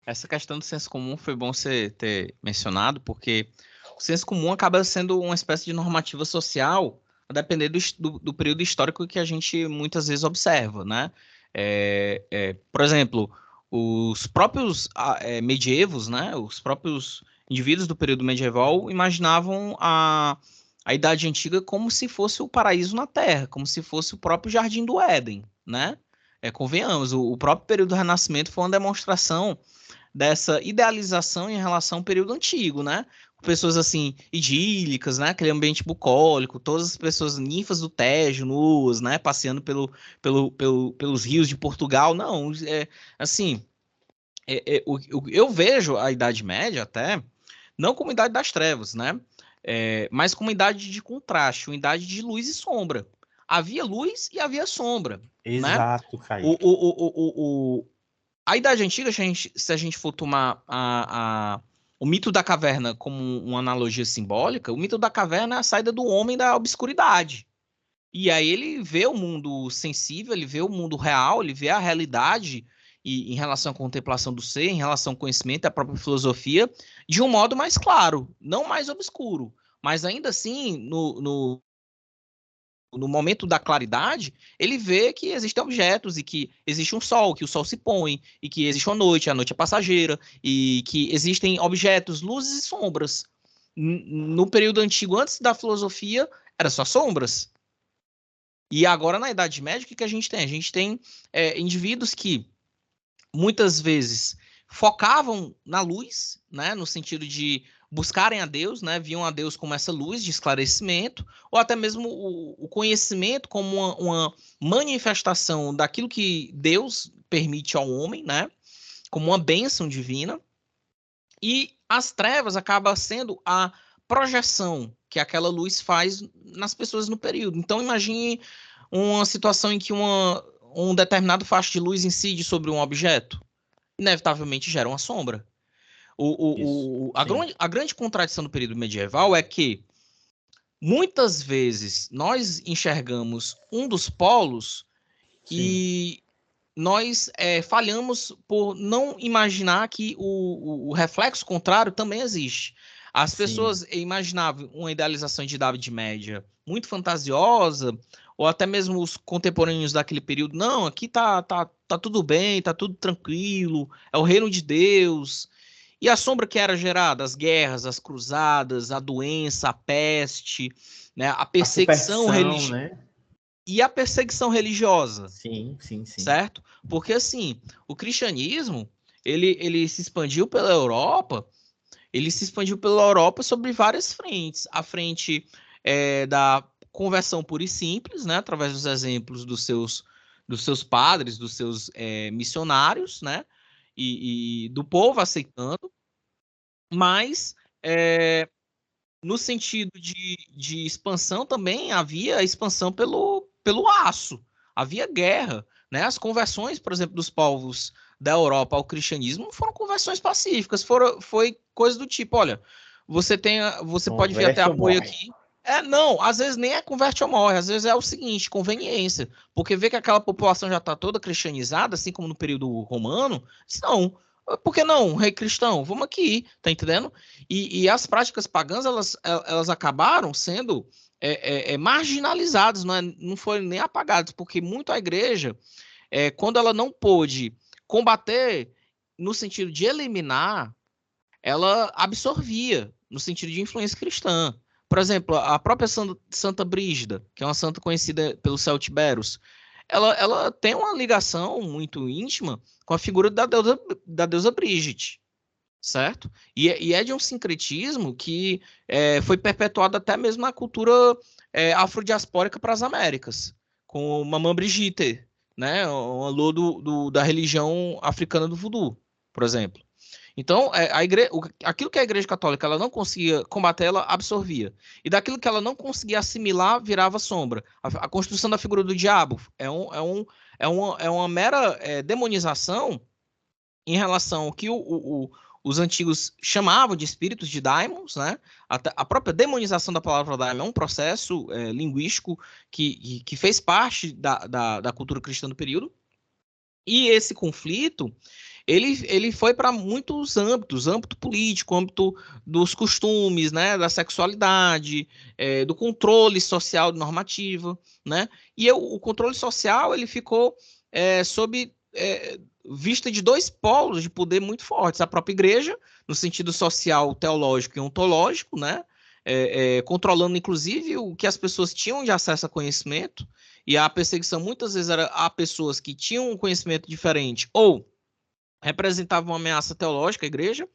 A: Essa questão do senso comum foi bom você ter mencionado, porque o senso comum acaba sendo uma espécie de normativa social, a depender do período histórico que a gente muitas vezes observa, né? Por exemplo, os próprios medievos, né? Os próprios indivíduos do período medieval imaginavam a Idade Antiga como se fosse o paraíso na Terra, como se fosse o próprio Jardim do Éden, né? Convenhamos, o próprio período do Renascimento foi uma demonstração dessa idealização em relação ao período antigo, né? Pessoas assim, idílicas, né? Aquele ambiente bucólico, todas as pessoas ninfas do Tejo, nuas, né? Passeando pelos rios de Portugal. Não, eu vejo a Idade Média até, não como Idade das Trevas, né? Mas como idade de contraste, uma idade de luz e sombra. havia luz e havia sombra.
C: Exato,
A: né?
C: Kaique.
A: A Idade Antiga, se a gente for tomar o mito da caverna como uma analogia simbólica, o mito da caverna é a saída do homem da obscuridade. E aí ele vê o mundo sensível, ele vê o mundo real, ele vê a realidade em relação à contemplação do ser, em relação ao conhecimento, à própria filosofia, de um modo mais claro, não mais obscuro. Mas ainda assim, no momento da claridade, ele vê que existem objetos e que existe um sol, que o sol se põe, e que existe uma noite, a noite é passageira, e que existem objetos, luzes e sombras. No período antigo, antes da filosofia, era só sombras. E agora, na Idade Média, o que a gente tem? A gente tem indivíduos que muitas vezes focavam na luz, né, no sentido de buscarem a Deus, né, viam a Deus como essa luz de esclarecimento, ou até mesmo o conhecimento como uma manifestação daquilo que Deus permite ao homem, né, como uma bênção divina. E as trevas acabam sendo a projeção que aquela luz faz nas pessoas no período. Então, imagine uma situação em que um determinado faixa de luz incide sobre um objeto. Inevitavelmente gera uma sombra. A grande contradição do período medieval é que muitas vezes nós enxergamos um dos polos e nós falhamos por não imaginar que o reflexo contrário também existe. As pessoas imaginavam uma idealização de Idade Média muito fantasiosa, ou até mesmo os contemporâneos daquele período, não, aqui tá tudo bem, tá tudo tranquilo, é o reino de Deus. E a sombra que era gerada, as guerras, as cruzadas, a doença, a peste, né, a perseguição religiosa. Né? E a perseguição religiosa.
C: Sim.
A: Certo? Porque, assim, o cristianismo, ele se expandiu pela Europa, sobre várias frentes. A frente da conversão pura e simples, né? Através dos exemplos dos seus padres, dos seus missionários, né? E do povo aceitando. Mas, no sentido de expansão também, havia expansão pelo aço. Havia guerra. Né? As conversões, por exemplo, dos povos da Europa ao cristianismo foram conversões pacíficas. Foi coisa do tipo, olha, você pode vir até apoio aqui. Não, às vezes nem é converte ou morre, às vezes é o seguinte, conveniência. Porque vê que aquela população já está toda cristianizada, assim como no período romano, não, por que não, rei cristão? Vamos aqui, tá entendendo? E as práticas pagãs, elas acabaram sendo marginalizadas, não foram nem apagadas, porque muito a igreja, quando ela não pôde combater no sentido de eliminar, ela absorvia no sentido de influência cristã. Por exemplo, a própria Santa Brígida, que é uma santa conhecida pelos celtiberos, ela tem uma ligação muito íntima com a figura da deusa Brígide, certo? E é de um sincretismo que foi perpetuado até mesmo na cultura afrodiaspórica para as Américas, com Mamã Brigitte, né? Uma lua da religião africana do voodoo, por exemplo. Então, aquilo que a Igreja Católica ela não conseguia combater, ela absorvia. E daquilo que ela não conseguia assimilar, virava sombra. A construção da figura do diabo é uma mera demonização em relação ao que os antigos chamavam de espíritos, de daimons, né? A própria demonização da palavra daimon é um processo linguístico que fez parte da cultura cristã do período. E esse conflito, ele foi para muitos âmbitos, âmbito político, âmbito dos costumes, né, da sexualidade, do controle social normativo, né? E o controle social ele ficou sob vista de dois polos de poder muito fortes: a própria igreja, no sentido social, teológico e ontológico, né? Controlando inclusive o que as pessoas tinham de acesso a conhecimento, e a perseguição muitas vezes era a pessoas que tinham um conhecimento diferente ou representavam uma ameaça teológica à igreja,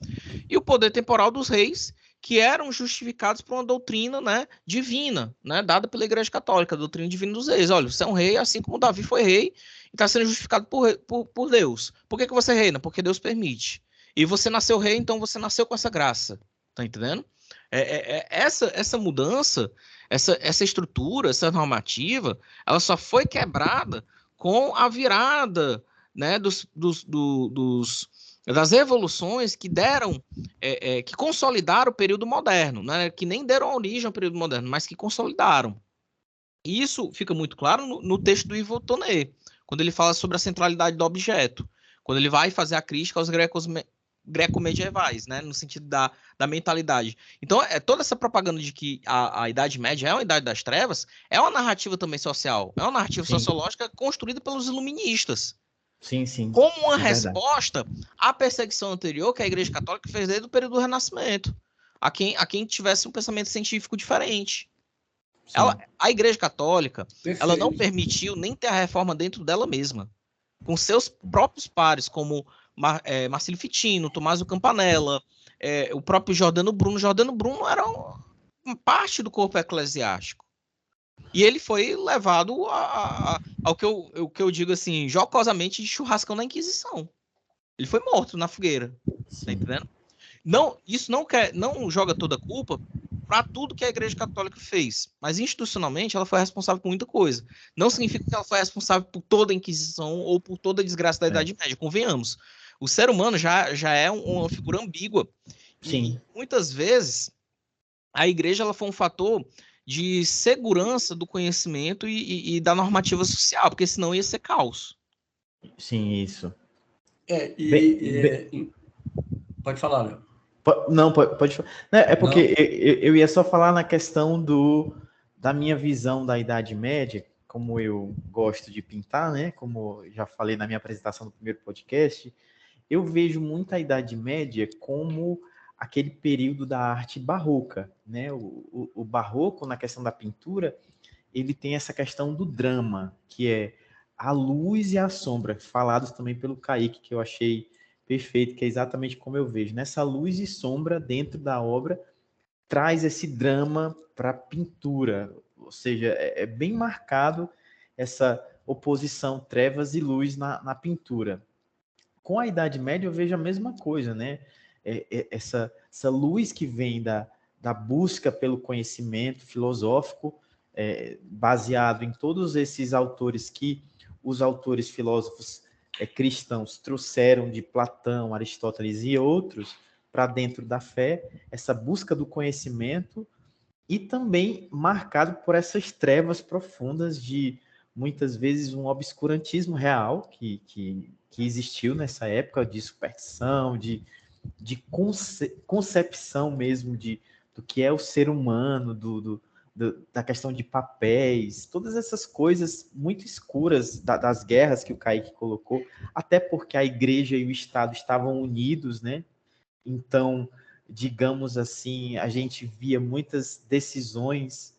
A: e o poder temporal dos reis, que eram justificados por uma doutrina, né, divina, né, dada pela Igreja Católica, a doutrina divina dos reis. Olha, você é um rei, assim como Davi foi rei, e está sendo justificado por Deus. Por que você reina? Porque Deus permite. E você nasceu rei, então você nasceu com essa graça. Tá entendendo? Essa mudança, Essa estrutura, essa normativa, ela só foi quebrada com a virada, né, das evoluções que deram, que consolidaram o período moderno, né, que nem deram origem ao período moderno, mas que consolidaram. E isso fica muito claro no texto do Yves Tonnet, quando ele fala sobre a centralidade do objeto, quando ele vai fazer a crítica aos greco-medievais, né, no sentido da mentalidade. Então, toda essa propaganda de que a Idade Média é uma Idade das Trevas é uma narrativa também social, é uma narrativa sociológica construída pelos iluministas.
C: Sim, sim.
A: Como uma resposta à perseguição anterior que a Igreja Católica fez desde o período do Renascimento, a quem tivesse um pensamento científico diferente. A Igreja Católica, ela não permitiu nem ter a reforma dentro dela mesma, com seus próprios pares, como Marcílio Fitino, Tomásio Campanella, o próprio Giordano Bruno. Giordano Bruno era uma parte do corpo eclesiástico. E ele foi levado ao que eu digo assim, jocosamente, de churrascão na Inquisição. Ele foi morto na fogueira. Sim. Tá entendendo? Não, isso não joga toda a culpa para tudo que a Igreja Católica fez, mas institucionalmente ela foi responsável por muita coisa. Não significa que ela foi responsável por toda a Inquisição ou por toda a desgraça da Idade Média, convenhamos. O ser humano já é uma figura ambígua.
C: Sim.
A: E muitas vezes a Igreja ela foi um fator de segurança do conhecimento e da normativa social, porque senão ia ser caos.
C: Sim, isso.
B: Pode falar, Léo.
C: Não, pode falar. É porque eu ia só falar na questão da minha visão da Idade Média, como eu gosto de pintar, né? Como já falei na minha apresentação do primeiro podcast, eu vejo muito a Idade Média como aquele período da arte barroca, né? O barroco, na questão da pintura, ele tem essa questão do drama, que é a luz e a sombra, falados também pelo Kaique, que eu achei perfeito, que é exatamente como eu vejo. Nessa luz e sombra dentro da obra, traz esse drama para a pintura, ou seja, é bem marcado essa oposição trevas e luz na pintura. Com a Idade Média eu vejo a mesma coisa, né? Essa luz que vem da busca pelo conhecimento filosófico, baseado em todos esses autores que os autores filósofos cristãos trouxeram de Platão, Aristóteles e outros para dentro da fé, essa busca do conhecimento e também marcado por essas trevas profundas de, muitas vezes, um obscurantismo real que existiu nessa época, de superstição, de concepção mesmo do que é o ser humano, da questão de papéis, todas essas coisas muito escuras das guerras que o Kaique colocou, até porque a igreja e o Estado estavam unidos, né? Então, digamos assim, a gente via muitas decisões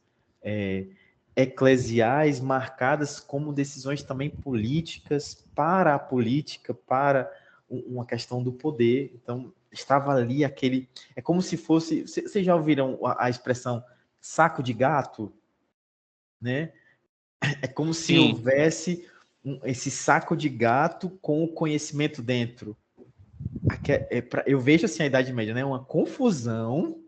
C: eclesiais marcadas como decisões também políticas, para a política, para uma questão do poder. Então, estava ali aquele... É como se fosse... Vocês já ouviram a expressão saco de gato, né? É como se houvesse esse saco de gato com o conhecimento dentro. Eu vejo assim a Idade Média, né? Uma confusão,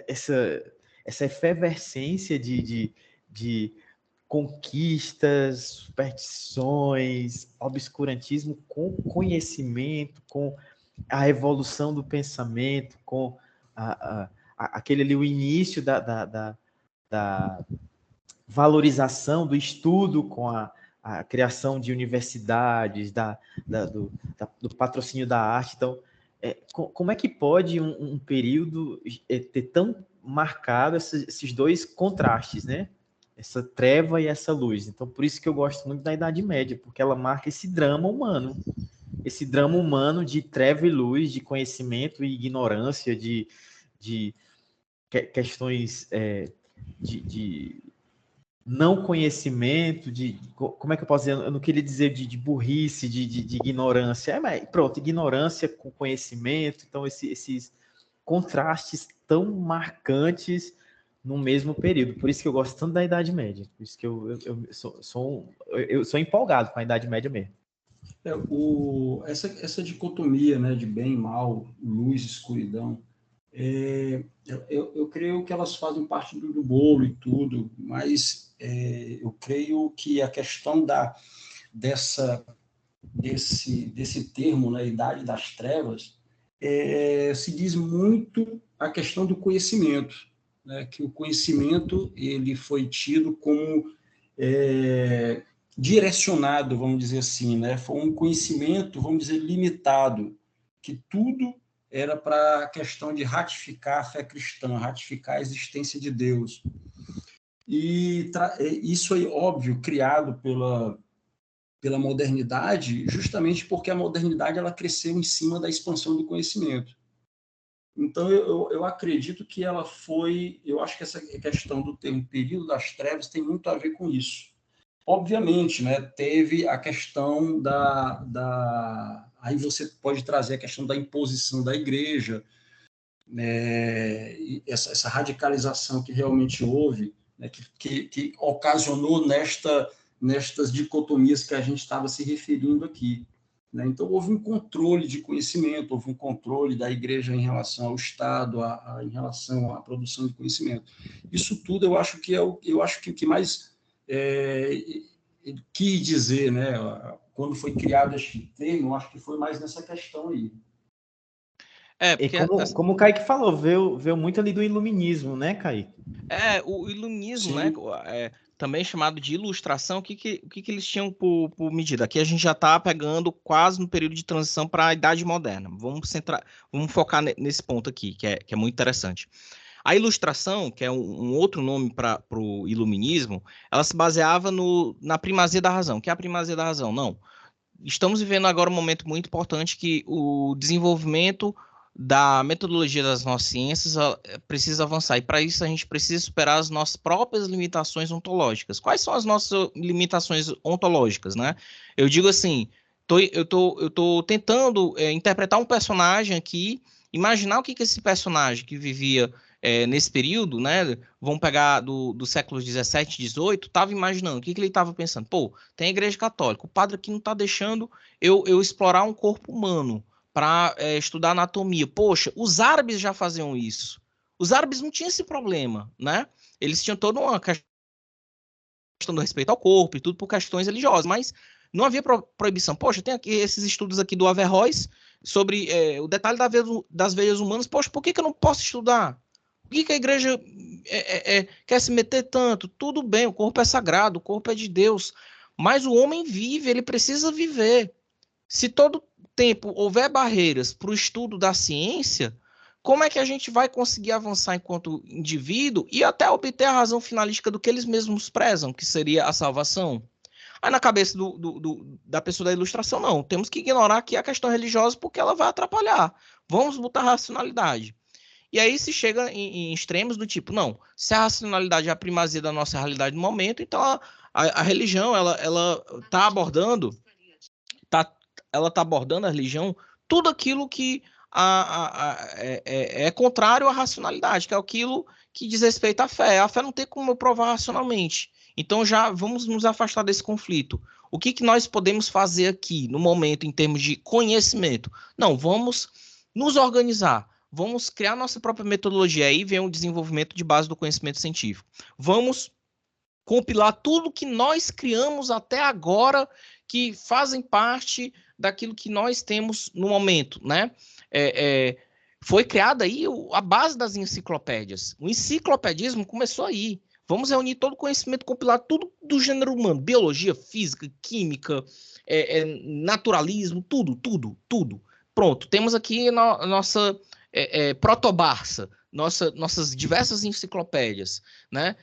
C: essa efervescência de conquistas, superstições, obscurantismo com conhecimento, com a evolução do pensamento, com aquele ali, o início da valorização do estudo com a criação de universidades, do patrocínio da arte. Então, como é que pode um período ter tão marcado esses dois contrastes, né? Essa treva e essa luz. Então, por isso que eu gosto muito da Idade Média, porque ela marca esse drama humano de treva e luz, de conhecimento e ignorância, de questões de não conhecimento, como é que eu posso dizer? Eu não queria dizer de burrice, de ignorância. Mas pronto, ignorância com conhecimento. Então, esses contrastes tão marcantes no mesmo período. Por isso que eu gosto tanto da Idade Média. Por isso que eu sou empolgado com a Idade Média mesmo.
B: Essa dicotomia, né, de bem e mal, luz e escuridão, Eu creio que elas fazem parte do bolo e tudo, mas eu creio que a questão desse termo, né, Idade das Trevas, se diz muito a questão do conhecimento, né, que o conhecimento ele foi tido como direcionado, vamos dizer assim, né, foi um conhecimento, vamos dizer, limitado, que tudo era para a questão de ratificar a fé cristã, ratificar a existência de Deus. E isso aí, óbvio, criado pela modernidade, justamente porque a modernidade ela cresceu em cima da expansão do conhecimento. Então, eu acredito que ela foi... Eu acho que essa questão do termo período das trevas tem muito a ver com isso. Obviamente, né, teve a questão aí você pode trazer a questão da imposição da igreja, né, essa radicalização que realmente houve, né, que ocasionou nestas dicotomias que a gente estava se referindo aqui, né? Então, houve um controle de conhecimento, houve um controle da igreja em relação ao Estado, em relação à produção de conhecimento. Isso tudo eu acho que o que mais quis dizer, né? Quando foi criado este termo, eu acho que foi mais nessa questão aí.
A: Porque
C: como o Kaique falou, veio muito ali do iluminismo, né, Kaique?
A: O iluminismo,
B: Sim.
A: né? Também chamado de ilustração, o que eles tinham por medida? Aqui a gente já está pegando quase no período de transição para a Idade Moderna. Vamos focar nesse ponto aqui, que é muito interessante. A ilustração, que é um outro nome para o iluminismo, ela se baseava na primazia da razão. O que é a primazia da razão? Não. Estamos vivendo agora um momento muito importante que o desenvolvimento da metodologia das nossas ciências precisa avançar. E para isso a gente precisa superar as nossas próprias limitações ontológicas. Quais são as nossas limitações ontológicas, né? Eu digo assim, eu tô tentando interpretar um personagem aqui, imaginar o que esse personagem que vivia nesse período, né? Vamos pegar do século 17, 18, estava imaginando, o que ele estava pensando? Pô, tem a igreja católica, o padre aqui não está deixando eu explorar um corpo humano para estudar anatomia. Poxa, os árabes já faziam isso. Os árabes não tinham esse problema, né? Eles tinham toda uma questão do respeito ao corpo e tudo por questões religiosas, mas não havia proibição. Poxa, tem aqui esses estudos aqui do Averroes sobre o detalhe das veias humanas. Poxa, por que eu não posso estudar? Por que a igreja quer se meter tanto? Tudo bem, o corpo é sagrado, o corpo é de Deus, mas o homem vive, ele precisa viver. Se todo tempo houver barreiras para o estudo da ciência, como é que a gente vai conseguir avançar enquanto indivíduo e até obter a razão finalística do que eles mesmos prezam, que seria a salvação? Aí na cabeça da pessoa da ilustração, não. Temos que ignorar aqui a questão religiosa porque ela vai atrapalhar. Vamos botar racionalidade. E aí se chega em extremos do tipo, não, se a racionalidade é a primazia da nossa realidade no momento, então a religião, ela está abordando, ela está abordando a religião, tudo aquilo que é contrário à racionalidade, que é aquilo que diz respeito à fé. A fé não tem como provar racionalmente. Então já vamos nos afastar desse conflito. O que nós podemos fazer aqui, no momento, em termos de conhecimento? Não, vamos nos organizar. Vamos criar nossa própria metodologia. Aí vem o desenvolvimento de base do conhecimento científico. Vamos compilar tudo que nós criamos até agora, que fazem parte daquilo que nós temos no momento, né? Foi criada aí a base das enciclopédias. O enciclopedismo começou aí. Vamos reunir todo o conhecimento, compilar tudo do gênero humano, biologia, física, química, naturalismo, tudo. Pronto, temos aqui a nossa protobarça, nossas diversas enciclopédias, né?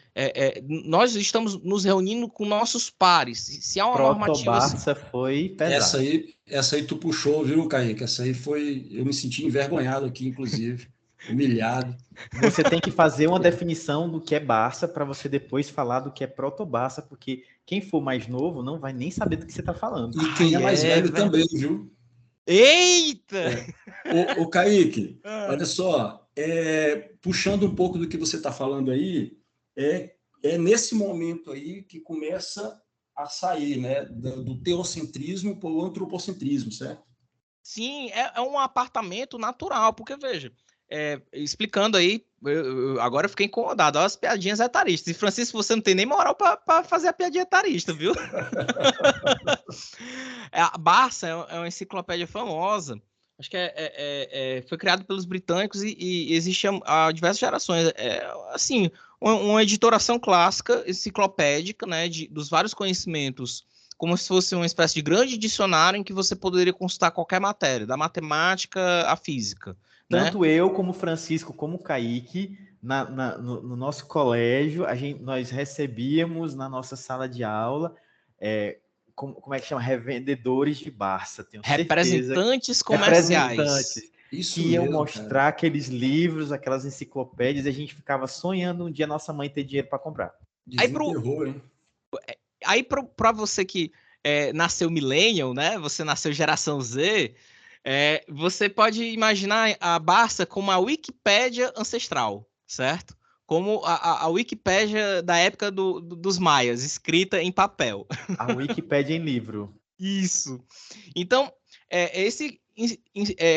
A: Nós estamos nos reunindo com nossos pares. Se há uma normativa...
C: Protobarça foi pesado.
B: Essa aí tu puxou, viu, Kaique? Essa aí foi... Eu me senti envergonhado aqui, inclusive. Humilhado.
C: Você tem que fazer uma definição do que é Barça para você depois falar do que é Protobarça, porque quem for mais novo não vai nem saber do que você está falando.
B: E quem é mais velho também, viu?
A: Eita!
B: Ô Kaique, olha só, puxando um pouco do que você está falando aí, é nesse momento aí que começa a sair, né, do teocentrismo para o antropocentrismo, certo?
A: Sim, é um apartamento natural, porque veja, explicando aí, agora eu fiquei incomodado. Olha as piadinhas etaristas. E, Francisco, você não tem nem moral para fazer a piadinha etarista, viu? A Barça é uma enciclopédia famosa. Acho que foi criado pelos britânicos e existe há diversas gerações. Assim, uma editoração clássica, enciclopédica, né, dos vários conhecimentos, como se fosse uma espécie de grande dicionário em que você poderia consultar qualquer matéria, da matemática à física.
C: Tanto eu, como Francisco, como Kaique, no nosso colégio, nós recebíamos na nossa sala de aula, como é que chama? Revendedores de Barça. Tenho
A: representantes comerciais.
C: Representantes. Isso que iam mostrar aqueles livros, aquelas enciclopédias, e a gente ficava sonhando um dia nossa mãe ter dinheiro para comprar.
A: Aí para você que nasceu millennial, né? Você nasceu geração Z, você pode imaginar a Barça como a Wikipédia ancestral, certo? Como a Wikipédia da época dos maias, escrita em papel.
C: A Wikipédia em livro.
A: Isso. Então, esse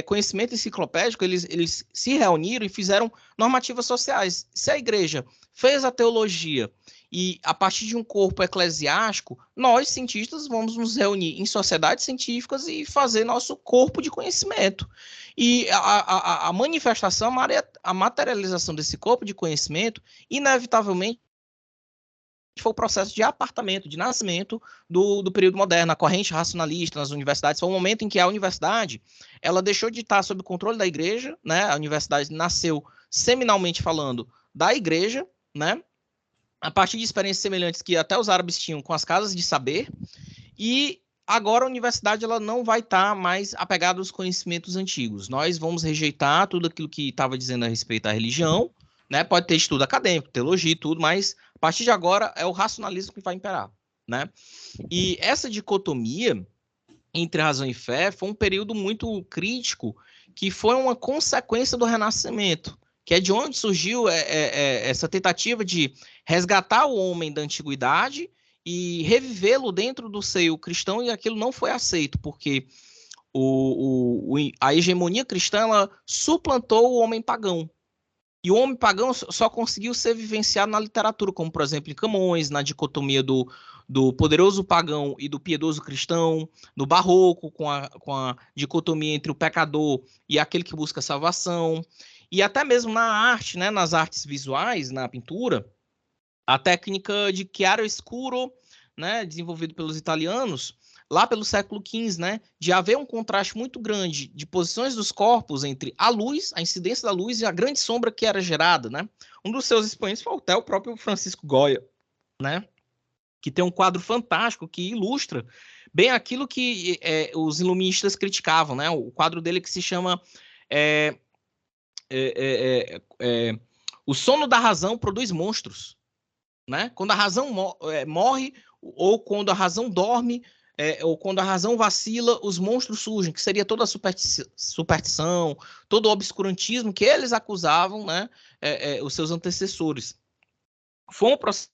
A: conhecimento enciclopédico, eles se reuniram e fizeram normativas sociais. Se a igreja fez a teologia e, a partir de um corpo eclesiástico, nós, cientistas, vamos nos reunir em sociedades científicas e fazer nosso corpo de conhecimento. E a manifestação, a materialização desse corpo de conhecimento, inevitavelmente, foi o processo de apartamento, de nascimento do período moderno, a corrente racionalista nas universidades. Foi um momento em que a universidade ela deixou de estar sob o controle da igreja, né? A universidade nasceu, seminalmente falando, da igreja, né? A partir de experiências semelhantes que até os árabes tinham com as casas de saber, e agora a universidade ela não vai estar mais apegada aos conhecimentos antigos. Nós vamos rejeitar tudo aquilo que estava dizendo a respeito da religião, né? Pode ter estudo acadêmico, teologia e tudo, mas a partir de agora é o racionalismo que vai imperar, né? E essa dicotomia entre razão e fé foi um período muito crítico, que foi uma consequência do Renascimento, que é de onde surgiu essa tentativa de resgatar o homem da antiguidade e revivê-lo dentro do seio cristão, e aquilo não foi aceito, porque a hegemonia cristã ela suplantou o homem pagão. E o homem pagão só conseguiu ser vivenciado na literatura, como, por exemplo, em Camões, na dicotomia do poderoso pagão e do piedoso cristão, no Barroco, com a dicotomia entre o pecador e aquele que busca salvação, e até mesmo na arte, né, nas artes visuais, na pintura, a técnica de chiaroscuro, né, desenvolvido pelos italianos, lá pelo século XV, né, de haver um contraste muito grande de posições dos corpos entre a luz, a incidência da luz e a grande sombra que era gerada, né? Um dos seus expoentes foi até o próprio Francisco Goya, né? Que tem um quadro fantástico que ilustra bem aquilo que os iluministas criticavam, né? O quadro dele que se chama O Sono da Razão Produz Monstros, né? Quando a razão morre ou quando a razão dorme, ou quando a razão vacila, os monstros surgem, que seria toda a superstição, todo o obscurantismo que eles acusavam, né, os seus antecessores. Foi um processo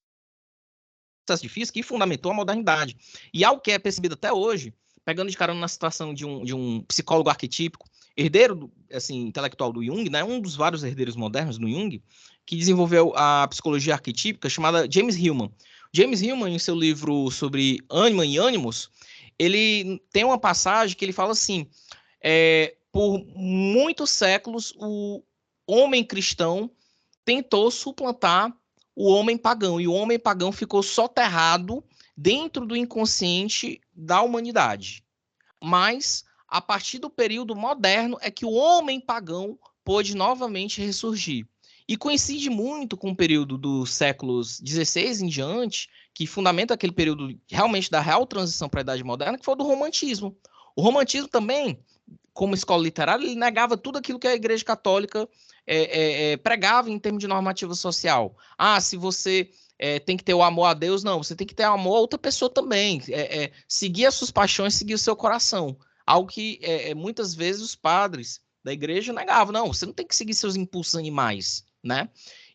A: difícil que fundamentou a modernidade. E algo que é percebido até hoje, pegando de carona na situação de um psicólogo arquetípico, herdeiro assim, intelectual do Jung, né, um dos vários herdeiros modernos do Jung, que desenvolveu a psicologia arquetípica, chamada James Hillman. James Hillman, em seu livro sobre ânima e ânimos, ele tem uma passagem que ele fala assim, por muitos séculos, o homem cristão tentou suplantar o homem pagão, e o homem pagão ficou soterrado dentro do inconsciente da humanidade. Mas, a partir do período moderno, é que o homem pagão pôde novamente ressurgir. E coincide muito com o período dos séculos XVI em diante, que fundamenta aquele período realmente da real transição para a Idade Moderna, que foi o do romantismo. O romantismo também, como escola literária, ele negava tudo aquilo que a Igreja Católica pregava em termos de normativa social. Ah, se você tem que ter o amor a Deus, não, você tem que ter amor a outra pessoa também. Seguir as suas paixões, seguir o seu coração. Algo que muitas vezes os padres da igreja negavam. Não, você não tem que seguir seus impulsos animais, né?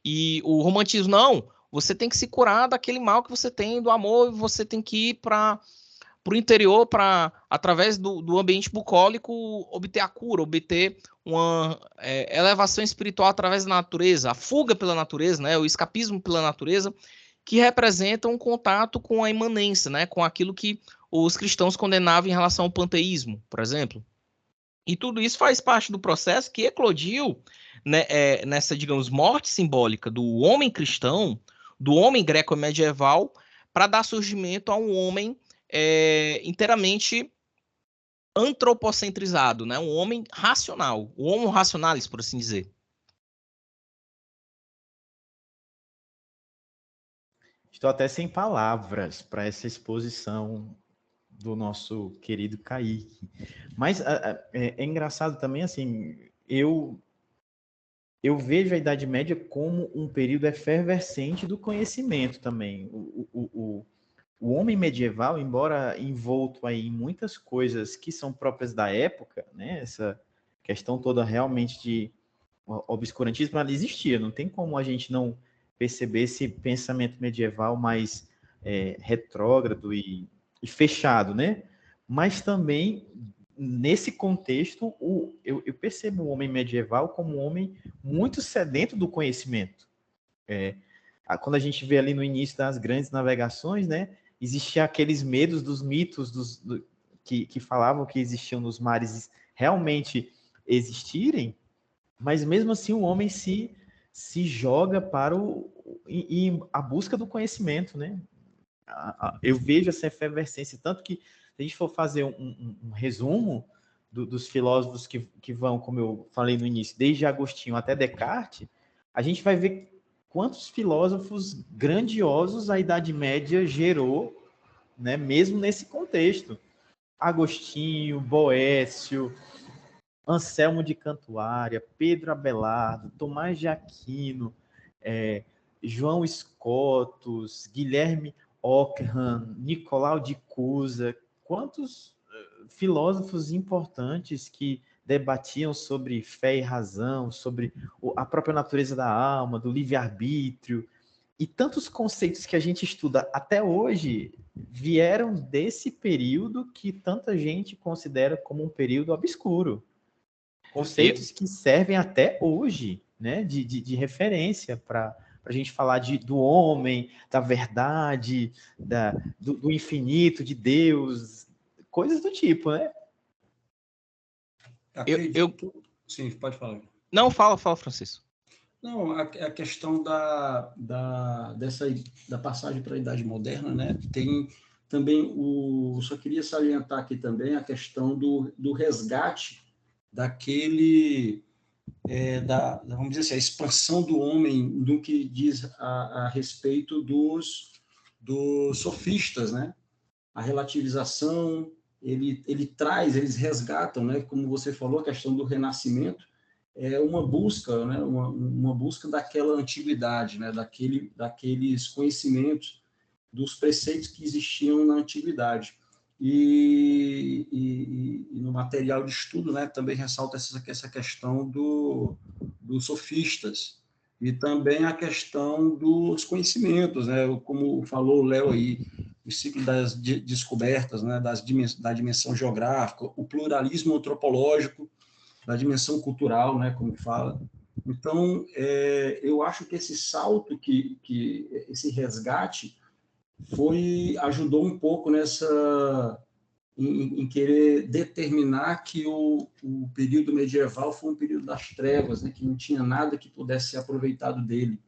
A: E o romantismo, não, você tem que se curar daquele mal que você tem, do amor, e você tem que ir para para o interior para, através do ambiente bucólico, obter a cura, obter uma elevação espiritual através da natureza, a fuga pela natureza, né, o escapismo pela natureza, que representa um contato com a imanência, né, com aquilo que os cristãos condenavam em relação ao panteísmo, por exemplo. E tudo isso faz parte do processo que eclodiu, né, nessa, digamos, morte simbólica do homem cristão, do homem greco-medieval, para dar surgimento a um homem inteiramente antropocentrizado, né? Um homem racional, o homo racionalis, por assim dizer.
C: Estou até sem palavras para essa exposição do nosso querido Kaique. Mas é engraçado também, assim, eu vejo a Idade Média como um período efervescente do conhecimento também. O homem medieval, embora envolto aí em muitas coisas que são próprias da época, né, essa questão toda realmente de obscurantismo, ela existia, não tem como a gente não perceber esse pensamento medieval mais retrógrado e fechado, né? Mas também, nesse contexto, eu percebo o homem medieval como um homem muito sedento do conhecimento. Quando a gente vê ali no início das grandes navegações, né, existia aqueles medos dos mitos que falavam que existiam nos mares realmente existirem, mas mesmo assim o homem se joga para a busca do conhecimento, né? Eu vejo essa efervescência, tanto que se a gente for fazer um resumo dos filósofos que vão, como eu falei no início, desde Agostinho até Descartes, a gente vai ver quantos filósofos grandiosos a Idade Média gerou, né, mesmo nesse contexto. Agostinho, Boécio, Anselmo de Cantuária, Pedro Abelardo, Tomás de Aquino, João Scotus, Guilherme Ockham, Nicolau de Cusa, quantos filósofos importantes que debatiam sobre fé e razão, sobre a própria natureza da alma, do livre-arbítrio, e tantos conceitos que a gente estuda até hoje vieram desse período que tanta gente considera como um período obscuro. Conceitos que servem até hoje, né, de referência para a gente falar do homem, da verdade, do infinito, de Deus, coisas do tipo, né?
B: Sim, pode falar.
A: Não, fala, Francisco.
B: Não, a questão da passagem para a Idade Moderna, né? Tem também só queria salientar aqui também a questão do resgate daquele, vamos dizer assim, a expansão do homem no que diz a respeito dos sofistas, né? A relativização, eles resgatam, né? Como você falou, a questão do renascimento, é uma busca, né? uma busca daquela antiguidade, né? daqueles conhecimentos, dos preceitos que existiam na antiguidade. E no material de estudo, né, também ressalta essa questão dos sofistas, e também a questão dos conhecimentos, né, como falou o Léo aí, o ciclo das descobertas, né, da dimensão geográfica, o pluralismo antropológico, da dimensão cultural, né, como fala. Então, eu acho que esse salto, esse resgate, ajudou um pouco em querer determinar que o período medieval foi um período das trevas, né, que não tinha nada que pudesse ser aproveitado dele.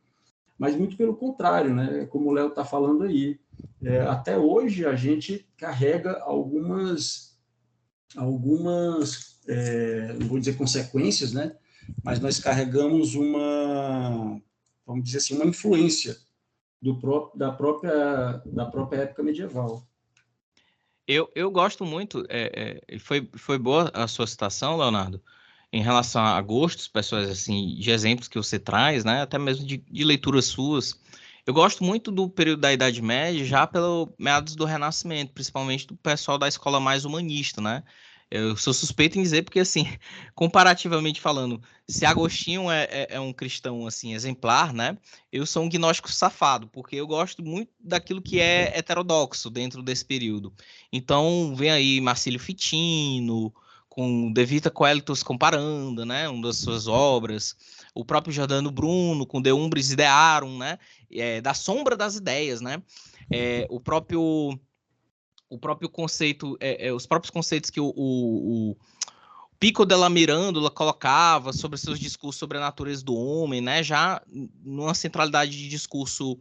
B: Mas muito pelo contrário, né, como o Léo está falando aí, até hoje a gente carrega algumas não vou dizer consequências, né, mas nós carregamos vamos dizer assim, uma influência da própria época medieval.
A: Eu gosto muito, foi boa a sua citação, Leonardo, em relação a gostos pessoais, assim, de exemplos que você traz, né, até mesmo de leituras suas. Eu gosto muito do período da Idade Média, já pelo meados do Renascimento, principalmente do pessoal da escola mais humanista, né? Eu sou suspeito em dizer porque, assim, comparativamente falando, se Agostinho é um cristão, assim, exemplar, né? Eu sou um gnóstico safado, porque eu gosto muito daquilo que é heterodoxo dentro desse período. Então, vem aí Marcílio Fitino, com De Vita Coelitus Comparanda, né? Uma das suas obras. O próprio Giordano Bruno, com De Umbris Idearum, né? Da sombra das ideias, né? O próprio conceito, os próprios conceitos que o Pico della Mirandola colocava sobre seus discursos sobre a natureza do homem, né, já numa centralidade de discurso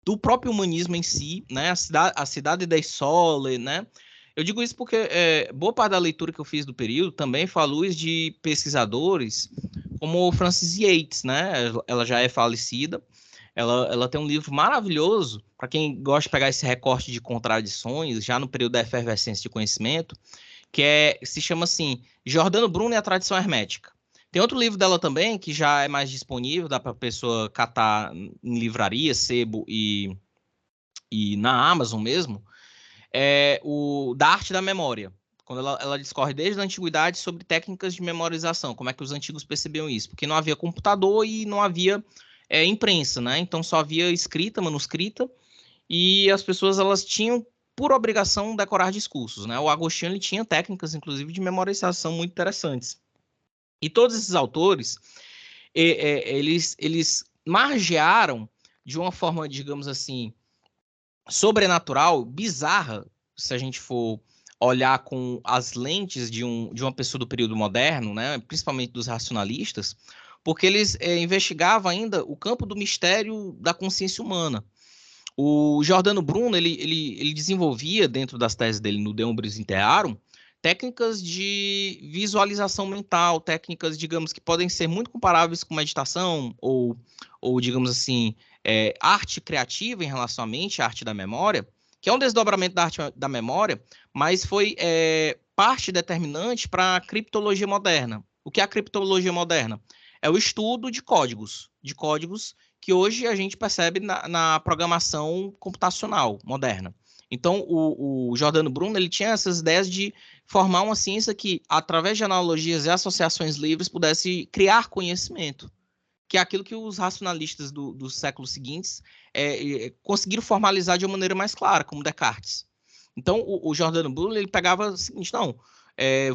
A: do próprio humanismo em si, né, a cidade dei sole, né. Eu digo isso porque boa parte da leitura que eu fiz do período também foi à luz de pesquisadores como Frances Yates, né, ela já é falecida. Ela tem um livro maravilhoso, para quem gosta de pegar esse recorte de contradições, já no período da efervescência de conhecimento, que se chama assim, Giordano Bruno e a Tradição Hermética. Tem outro livro dela também, que já é mais disponível, dá para a pessoa catar em livraria, sebo e na Amazon mesmo, o Da Arte da Memória, quando ela discorre desde a antiguidade sobre técnicas de memorização, como é que os antigos percebiam isso, porque não havia computador e não havia imprensa, né? Então só havia escrita, manuscrita, e as pessoas elas tinham por obrigação decorar discursos, né? O Agostinho ele tinha técnicas, inclusive, de memorização muito interessantes. E todos esses autores, eles margearam de uma forma, digamos assim, sobrenatural, bizarra, se a gente for olhar com as lentes de uma pessoa do período moderno, né? Principalmente dos racionalistas, porque eles investigavam ainda o campo do mistério da consciência humana. O Giordano Bruno, ele desenvolvia, dentro das teses dele no De Umbris Intearum, técnicas de visualização mental, técnicas, digamos, que podem ser muito comparáveis com meditação ou digamos assim, arte criativa em relação à mente, arte da memória, que é um desdobramento da arte da memória, mas foi parte determinante para a criptologia moderna. O que é a criptologia moderna? É o estudo de códigos que hoje a gente percebe na programação computacional moderna. Então, o Giordano Bruno ele tinha essas ideias de formar uma ciência que, através de analogias e associações livres, pudesse criar conhecimento, que é aquilo que os racionalistas dos séculos seguintes conseguiram formalizar de uma maneira mais clara, como Descartes. Então, o Giordano Bruno ele pegava o seguinte, não,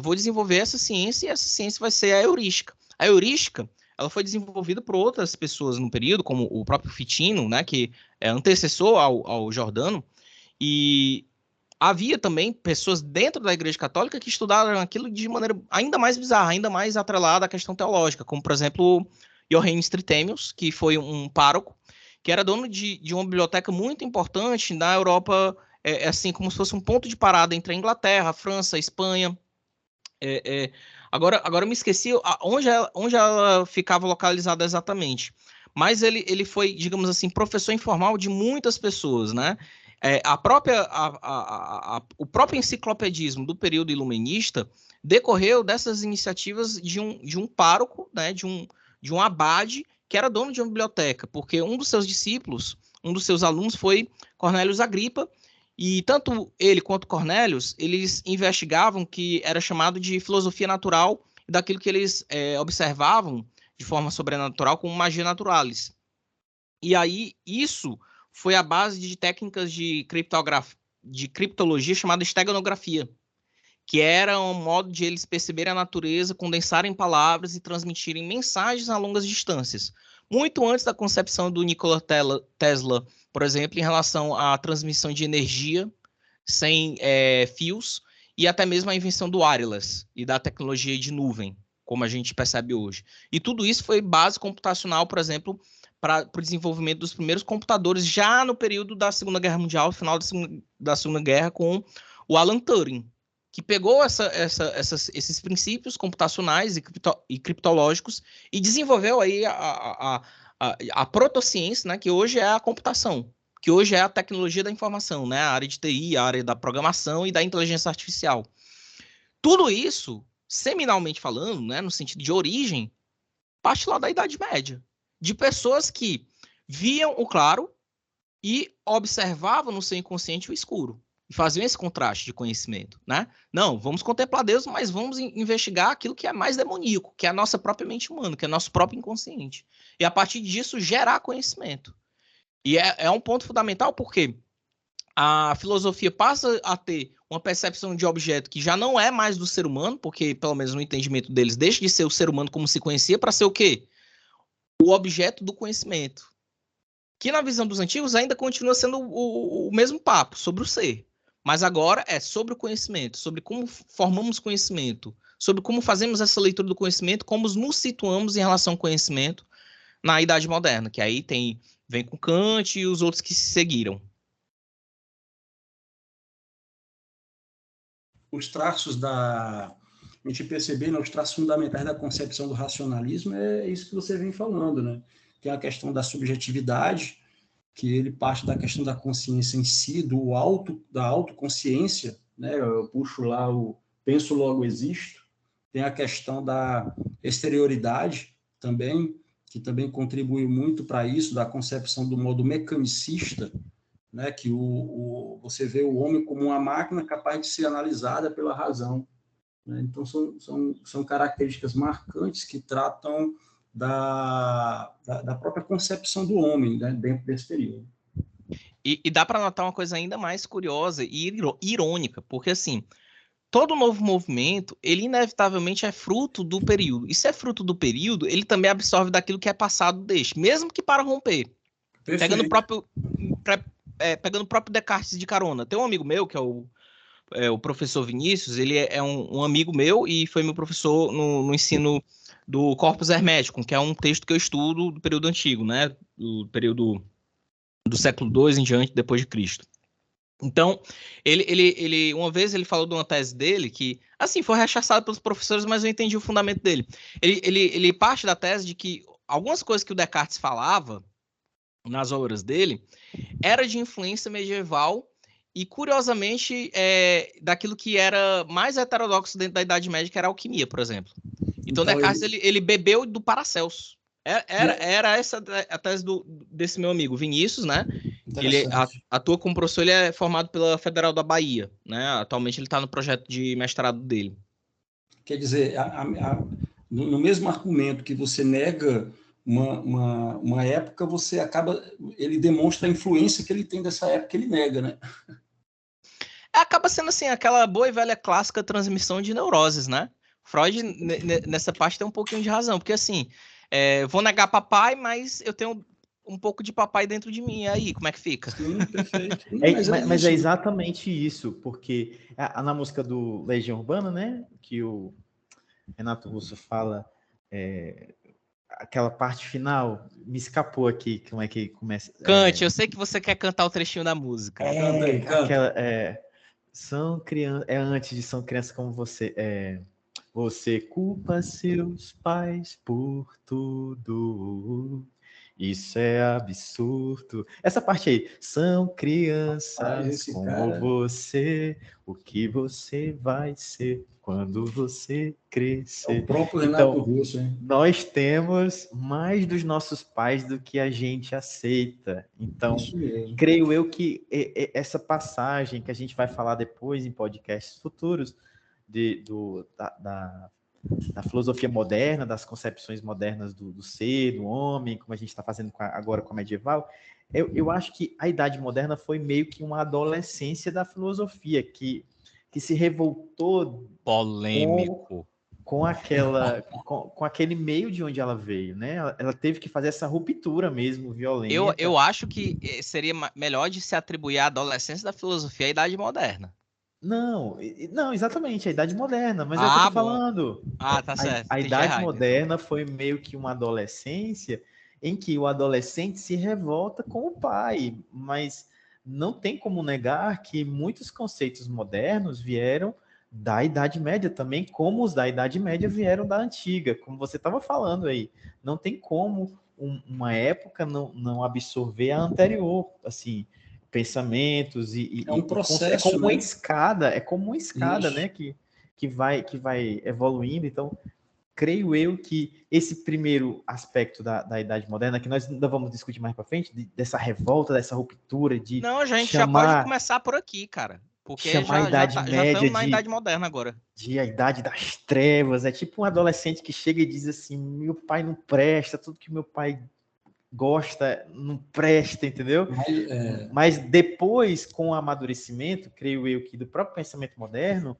A: vou desenvolver essa ciência e essa ciência vai ser a heurística. A heurística ela foi desenvolvida por outras pessoas no período, como o próprio Fitino, né, que é antecessor ao Giordano, e havia também pessoas dentro da Igreja Católica que estudaram aquilo de maneira ainda mais bizarra, ainda mais atrelada à questão teológica, como, por exemplo, Johannes Trithemius, que foi um pároco, que era dono de uma biblioteca muito importante na Europa, assim como se fosse um ponto de parada entre a Inglaterra, a França, a Espanha. Agora eu me esqueci onde ela ficava localizada exatamente. Mas ele foi, digamos assim, professor informal de muitas pessoas, né? O próprio enciclopedismo do período iluminista decorreu dessas iniciativas de um pároco, né? De um abade que era dono de uma biblioteca, porque um dos seus discípulos, um dos seus alunos foi Cornélios Agripa, e tanto ele quanto Cornélios, eles investigavam que era chamado de filosofia natural, daquilo que eles observavam de forma sobrenatural como magia naturalis. E aí, isso foi a base de técnicas de criptologia chamada esteganografia, que era um modo de eles perceberem a natureza, condensarem palavras e transmitirem mensagens a longas distâncias. Muito antes da concepção do Nikola Tesla, por exemplo, em relação à transmissão de energia sem fios, e até mesmo a invenção do wireless e da tecnologia de nuvem, como a gente percebe hoje. E tudo isso foi base computacional, por exemplo, para o desenvolvimento dos primeiros computadores, já no período da Segunda Guerra Mundial, final da Segunda Guerra, com o Alan Turing, que pegou esses princípios computacionais e criptológicos e desenvolveu aí a protociência, né, que hoje é a computação, que hoje é a tecnologia da informação, né, a área de TI, a área da programação e da inteligência artificial. Tudo isso, seminalmente falando, né, no sentido de origem, parte lá da Idade Média, de pessoas que viam o claro e observavam no seu inconsciente o escuro. e faziam esse contraste de conhecimento, né? Não, vamos contemplar Deus, mas vamos investigar aquilo que é mais demoníaco, que é a nossa própria mente humana, que é nosso próprio inconsciente. E a partir disso gerar conhecimento. E é um ponto fundamental porque a filosofia passa a ter uma percepção de objeto que já não é mais do ser humano, porque pelo menos no entendimento deles deixa de ser o ser humano como se conhecia para ser o quê? O objeto do conhecimento. Que na visão dos antigos ainda continua sendo o mesmo papo sobre o ser. Mas agora é sobre o conhecimento, sobre como formamos conhecimento, sobre como fazemos essa leitura do conhecimento, como nos situamos em relação ao conhecimento na Idade Moderna, que aí vem com Kant e os outros que se seguiram.
B: Os traços a gente perceber, né, os traços fundamentais da concepção do racionalismo é isso que você vem falando, né? Tem a questão da subjetividade, que ele parte da questão da consciência em si, da autoconsciência, né? Eu puxo lá penso logo existo. Tem a questão da exterioridade também, que também contribui muito para isso, da concepção do modo mecanicista, né? Que você vê o homem como uma máquina capaz de ser analisada pela razão, né? Então são características marcantes que tratam da própria concepção do homem, né, dentro desse período.
A: E dá para notar uma coisa ainda mais curiosa e irônica, porque assim, todo novo movimento, ele inevitavelmente é fruto do período. E se é fruto do período, ele também absorve daquilo que é passado deste, mesmo que para romper. Pegando o próprio Descartes de carona. Tem um amigo meu, que é o professor Vinícius, ele é um amigo meu e foi meu professor no ensino do Corpus Hermeticum, que é um texto que eu estudo do período antigo, né? Do período do século II em diante, depois de Cristo. Então, ele uma vez ele falou de uma tese dele que, assim, foi rechaçada pelos professores, mas eu entendi o fundamento dele. Ele parte da tese de que algumas coisas que o Descartes falava nas obras dele era de influência medieval e, curiosamente, daquilo que era mais heterodoxo dentro da Idade Média, que era a alquimia, por exemplo. Então Descartes, ele bebeu do Paracelso. Era essa a tese desse meu amigo Vinícius, né? Ele atua como professor, ele é formado pela Federal da Bahia, né? Atualmente ele está no projeto de mestrado dele.
B: Quer dizer, no mesmo argumento que você nega uma época, você ele demonstra a influência que ele tem dessa época, ele nega, né?
A: Acaba sendo assim, aquela boa e velha clássica transmissão de neuroses, né? Freud, nessa parte, tem um pouquinho de razão, porque assim, vou negar papai, mas eu tenho um pouco de papai dentro de mim, e aí, como é que fica?
B: Sim, perfeito.
C: Mas é exatamente isso, porque na música do Legião Urbana, né, que o Renato Russo fala, aquela parte final, me escapou aqui, como é que começa?
A: Cante, eu sei que você quer cantar o trechinho da música.
B: Canta.
C: São crianças, antes de são crianças como você, você culpa seus pais por tudo. Isso é absurdo. Essa parte aí, são crianças como você, o que você vai ser quando você crescer.
B: É o próprio Renato Russo, hein?
C: Nós temos mais dos nossos pais do que a gente aceita. Então, creio eu que essa passagem que a gente vai falar depois em podcasts futuros da filosofia moderna, das concepções modernas do ser, do homem, como a gente está fazendo agora com a medieval, eu acho que a Idade Moderna foi meio que uma adolescência da filosofia, que se revoltou
A: polêmico
C: com aquele meio de onde ela veio, né? Ela teve que fazer essa ruptura mesmo, violenta.
A: Eu acho que seria melhor de se atribuir à adolescência da filosofia à Idade Moderna.
C: Não, exatamente, a Idade Moderna, mas é o que eu tô falando.
A: Tá certo.
C: A Idade Moderna foi meio que uma adolescência em que o adolescente se revolta com o pai, mas não tem como negar que muitos conceitos modernos vieram da Idade Média também, como os da Idade Média vieram da Antiga, como você estava falando aí. Não tem como uma época não absorver a anterior, assim, pensamentos
B: é um processo,
C: é como
B: né?
C: uma escada, né, que vai evoluindo. Então, creio eu que esse primeiro aspecto da Idade Moderna, que nós ainda vamos discutir mais para frente, dessa revolta, dessa ruptura, de
A: Não, a gente já pode começar por aqui, cara. Porque
C: chamar a
A: já
C: Idade
A: já
C: Média
A: estamos na Idade Moderna agora.
C: de a Idade das Trevas. É tipo um adolescente que chega e diz assim: meu pai não presta, tudo que meu pai gosta não presta, entendeu? Mas depois, com o amadurecimento, creio eu que do próprio pensamento moderno,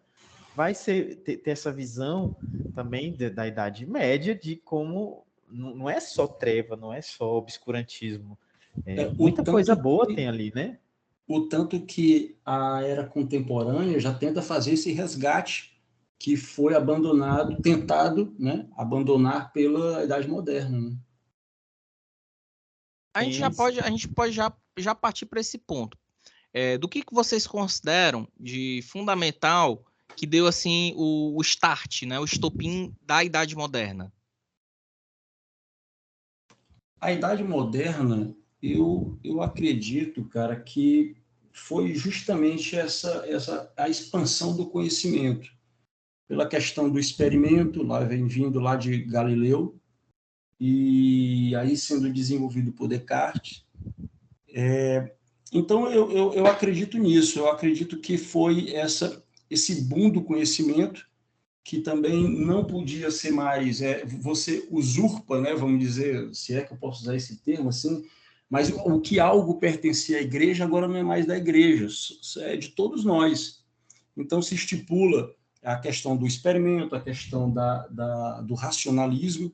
C: vai ter essa visão também da Idade Média de como não é só treva, não é só obscurantismo. Muita coisa boa tem ali, né?
B: O tanto que a era contemporânea já tenta fazer esse resgate que foi abandonado, tentado, né, abandonar pela Idade Moderna, né?
A: A gente pode já partir para esse ponto. Do que vocês consideram de fundamental que deu assim o start, né, o estopim da Idade Moderna?
B: A Idade Moderna, eu acredito, cara, que foi justamente a expansão do conhecimento, pela questão do experimento, lá vem vindo lá de Galileu, e aí sendo desenvolvido por Descartes. Então, eu acredito nisso, eu acredito que foi esse boom do conhecimento, que também não podia ser mais, você usurpa, né, vamos dizer, se é que eu posso usar esse termo assim, mas o que algo pertencia à igreja agora não é mais da igreja, é de todos nós. Então se estipula a questão do experimento, a questão do racionalismo,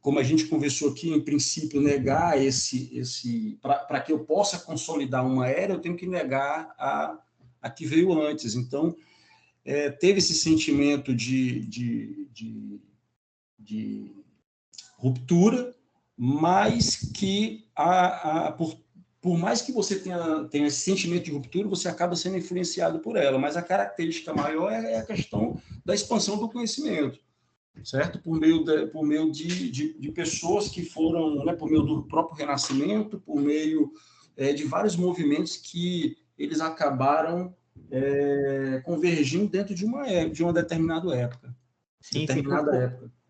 B: como a gente conversou aqui, em princípio, negar para que eu possa consolidar uma era, eu tenho que negar a que veio antes. Então, teve esse sentimento de ruptura, mas que, por mais que você tenha esse sentimento de ruptura, você acaba sendo influenciado por ela, mas a característica maior é a questão da expansão do conhecimento, certo? Por meio de pessoas que foram, né, por meio do próprio Renascimento, por meio de vários movimentos que eles acabaram convergindo dentro de uma determinada época.
C: Sim, sim.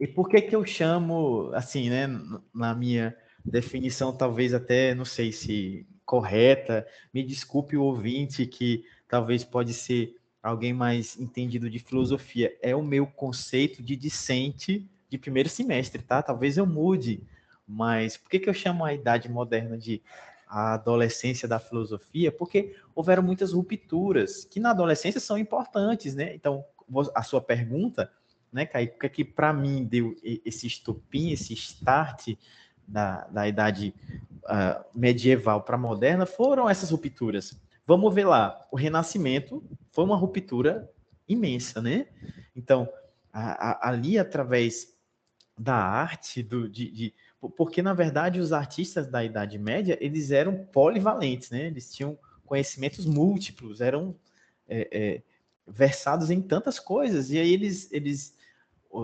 C: E por que eu chamo, assim, né, na minha definição, talvez até, não sei se correta, me desculpe o ouvinte que talvez pode ser alguém mais entendido de filosofia, é o meu conceito de discente de primeiro semestre, tá? Talvez eu mude, mas por que eu chamo a Idade Moderna de a adolescência da filosofia? Porque houveram muitas rupturas que na adolescência são importantes, né? Então, a sua pergunta, né, Kaique, porque que para mim deu esse estopim, esse start da idade medieval para a moderna foram essas rupturas. Vamos ver lá, o Renascimento foi uma ruptura imensa, né? Então, ali através da arte, porque na verdade os artistas da Idade Média eles eram polivalentes, né? Eles tinham conhecimentos múltiplos, eram versados em tantas coisas, e aí eles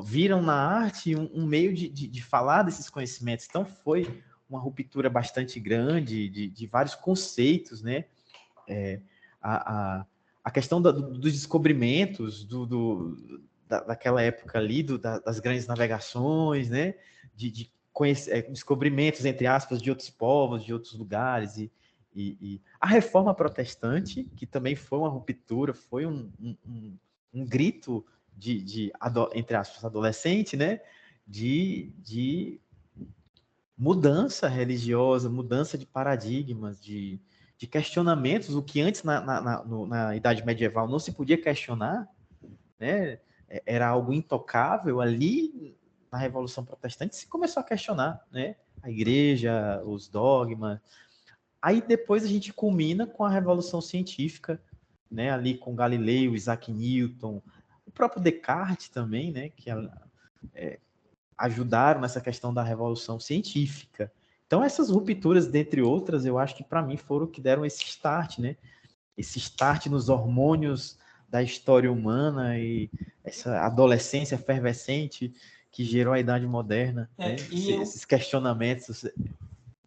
C: viram na arte um meio de falar desses conhecimentos. Então foi uma ruptura bastante grande de vários conceitos, né? A questão dos descobrimentos daquela época ali, das grandes navegações, né? De descobrimentos, entre aspas, de outros povos, de outros lugares, e a reforma protestante, que também foi uma ruptura, foi um grito entre aspas, adolescente, né? De mudança religiosa, mudança de paradigmas, de questionamentos, o que antes na Idade Medieval não se podia questionar, né? Era algo intocável. Ali na Revolução Protestante se começou a questionar, né? A igreja, os dogmas. Aí depois a gente culmina com a Revolução Científica, né? Ali com Galileu, Isaac Newton, o próprio Descartes também, né? Que ajudaram nessa questão da Revolução Científica. Então essas rupturas, dentre outras, eu acho que para mim foram que deram esse start, né? Esse start nos hormônios da história humana e essa adolescência efervescente que gerou a Idade Moderna, né? Esses questionamentos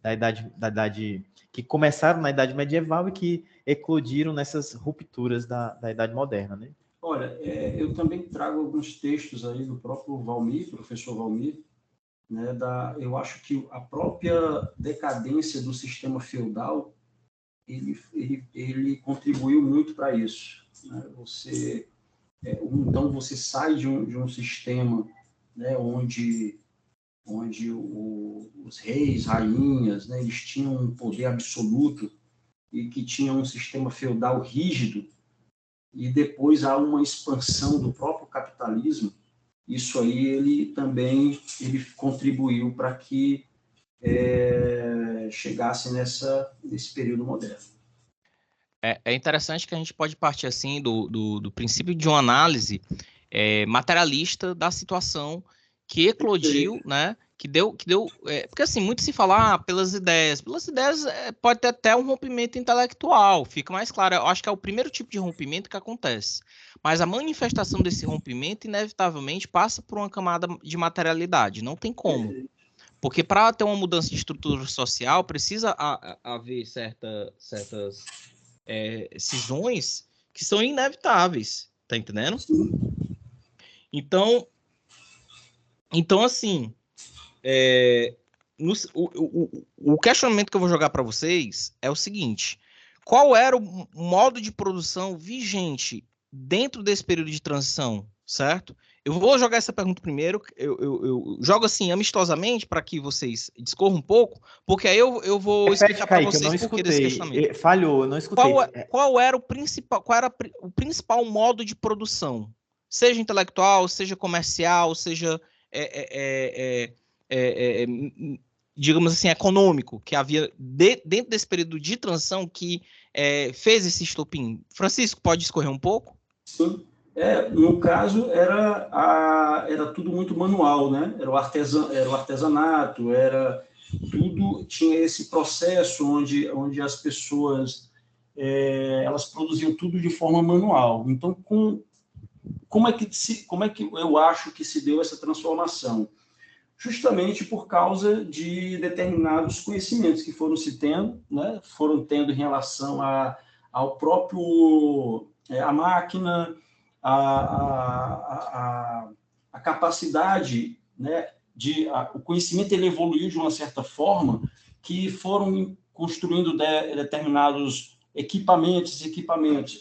C: da idade que começaram na Idade Medieval e que eclodiram nessas rupturas da Idade Moderna, né?
B: Olha, eu também trago alguns textos aí do próprio Valmir, professor Valmir, né, eu acho que a própria decadência do sistema feudal ele contribuiu muito para isso, né? Então você sai de um sistema, né, onde os reis, rainhas, né, eles tinham um poder absoluto e que tinham um sistema feudal rígido, e depois há uma expansão do próprio capitalismo. Isso aí ele contribuiu para que chegasse nesse período moderno.
A: É interessante que a gente pode partir assim do princípio de uma análise materialista da situação que eclodiu, né? Que deu porque assim, muito se fala pelas ideias pode ter até um rompimento intelectual, fica mais claro. Eu acho que é o primeiro tipo de rompimento que acontece, mas a manifestação desse rompimento inevitavelmente passa por uma camada de materialidade, não tem como. Porque para ter uma mudança de estrutura social precisa haver certas cisões que são inevitáveis, tá entendendo? Então assim, o questionamento que eu vou jogar para vocês é o seguinte: qual era o modo de produção vigente dentro desse período de transição, certo? Eu vou jogar essa pergunta primeiro, eu jogo assim amistosamente para que vocês discorram um pouco, porque aí eu vou explicar para vocês por que desse questionamento.
C: Falhou, eu não escutei.
A: Qual era o principal modo de produção? Seja intelectual, seja comercial, seja digamos assim, econômico, que havia dentro desse período de transição que fez esse estopim. Francisco, pode discorrer um pouco?
B: Sim. No caso, era tudo muito manual, né? Era o artesanato, tudo tinha esse processo onde as pessoas elas produziam tudo de forma manual. Então, como é que eu acho que se deu essa transformação? Justamente por causa de determinados conhecimentos que foram se tendo, né? Foram tendo em relação ao próprio a máquina, a capacidade, né? O conhecimento ele evoluiu de uma certa forma que foram construindo determinados equipamentos.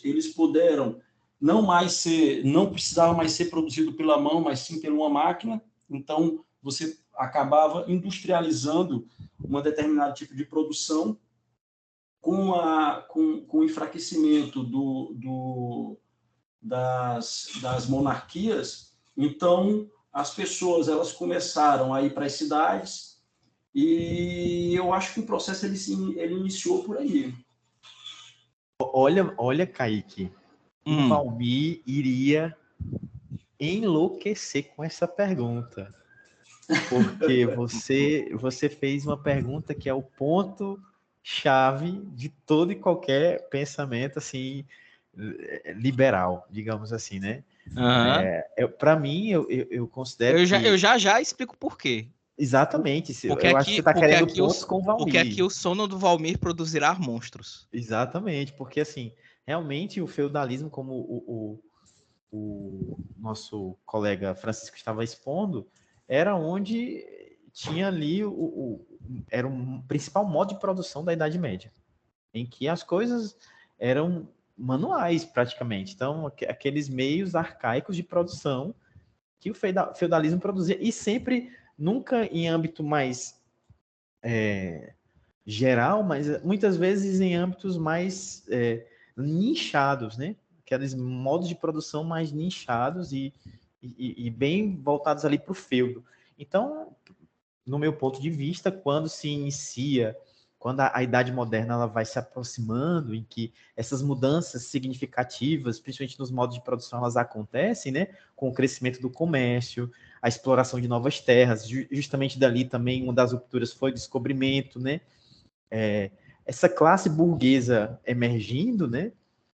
B: Eles puderam não precisavam mais ser produzido pela mão, mas sim por uma máquina. Então você acabava industrializando um determinado tipo de produção com o enfraquecimento das monarquias. Então, as pessoas elas começaram a ir para as cidades e eu acho que o processo ele iniciou por aí.
C: Olha, Kaique, o Valmir iria enlouquecer com essa pergunta. Porque você fez uma pergunta que é o ponto-chave de todo e qualquer pensamento assim liberal, digamos assim, né? Para mim, eu considero
A: eu já explico por quê.
C: Exatamente.
A: Porque
C: eu acho que você está querendo pontos com o Valmir.
A: Porque aqui o sono do Valmir produzirá monstros.
C: Exatamente, porque assim, realmente o feudalismo, como o nosso colega Francisco estava expondo, era onde tinha ali era um principal modo de produção da Idade Média, em que as coisas eram manuais praticamente. Então, aqueles meios arcaicos de produção que o feudalismo produzia, e sempre, nunca em âmbito mais geral, mas muitas vezes em âmbitos mais nichados, né? Aqueles modos de produção mais nichados e bem voltados ali para o feudo. Então, no meu ponto de vista, quando se inicia, quando a Idade Moderna ela vai se aproximando, em que essas mudanças significativas, principalmente nos modos de produção, elas acontecem, né? Com o crescimento do comércio, a exploração de novas terras, justamente dali também uma das rupturas foi o descobrimento, né? Essa classe burguesa emergindo, né?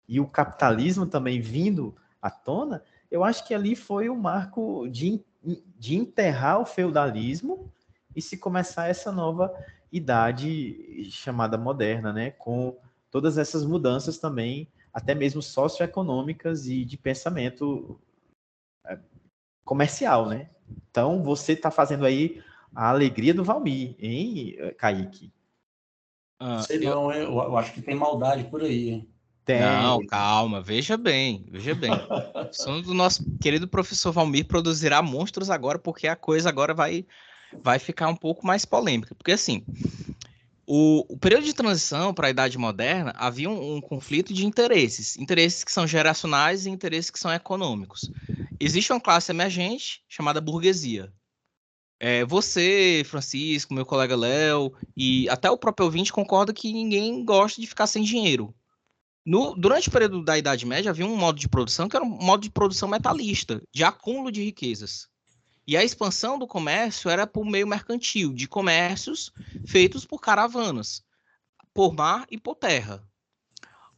C: E o capitalismo também vindo à tona, eu acho que ali foi o marco de enterrar o feudalismo e se começar essa nova idade chamada moderna, né? Com todas essas mudanças também, até mesmo socioeconômicas e de pensamento comercial, né? Então, você está fazendo aí a alegria do Valmir, hein, Kaique?
B: Sei não, eu acho que tem maldade por aí, hein?
A: Não, calma, veja bem, veja bem. O som do nosso querido professor Valmir produzirá monstros agora, porque a coisa agora vai ficar um pouco mais polêmica. Porque, assim, o período de transição para a Idade Moderna havia um conflito de interesses. Interesses que são geracionais e interesses que são econômicos. Existe uma classe emergente chamada burguesia. Você, Francisco, meu colega Léo e até o próprio ouvinte concorda que ninguém gosta de ficar sem dinheiro. Durante o período da Idade Média, havia um modo de produção que era um modo de produção metalista, de acúmulo de riquezas. E a expansão do comércio era por meio mercantil, de comércios feitos por caravanas, por mar e por terra.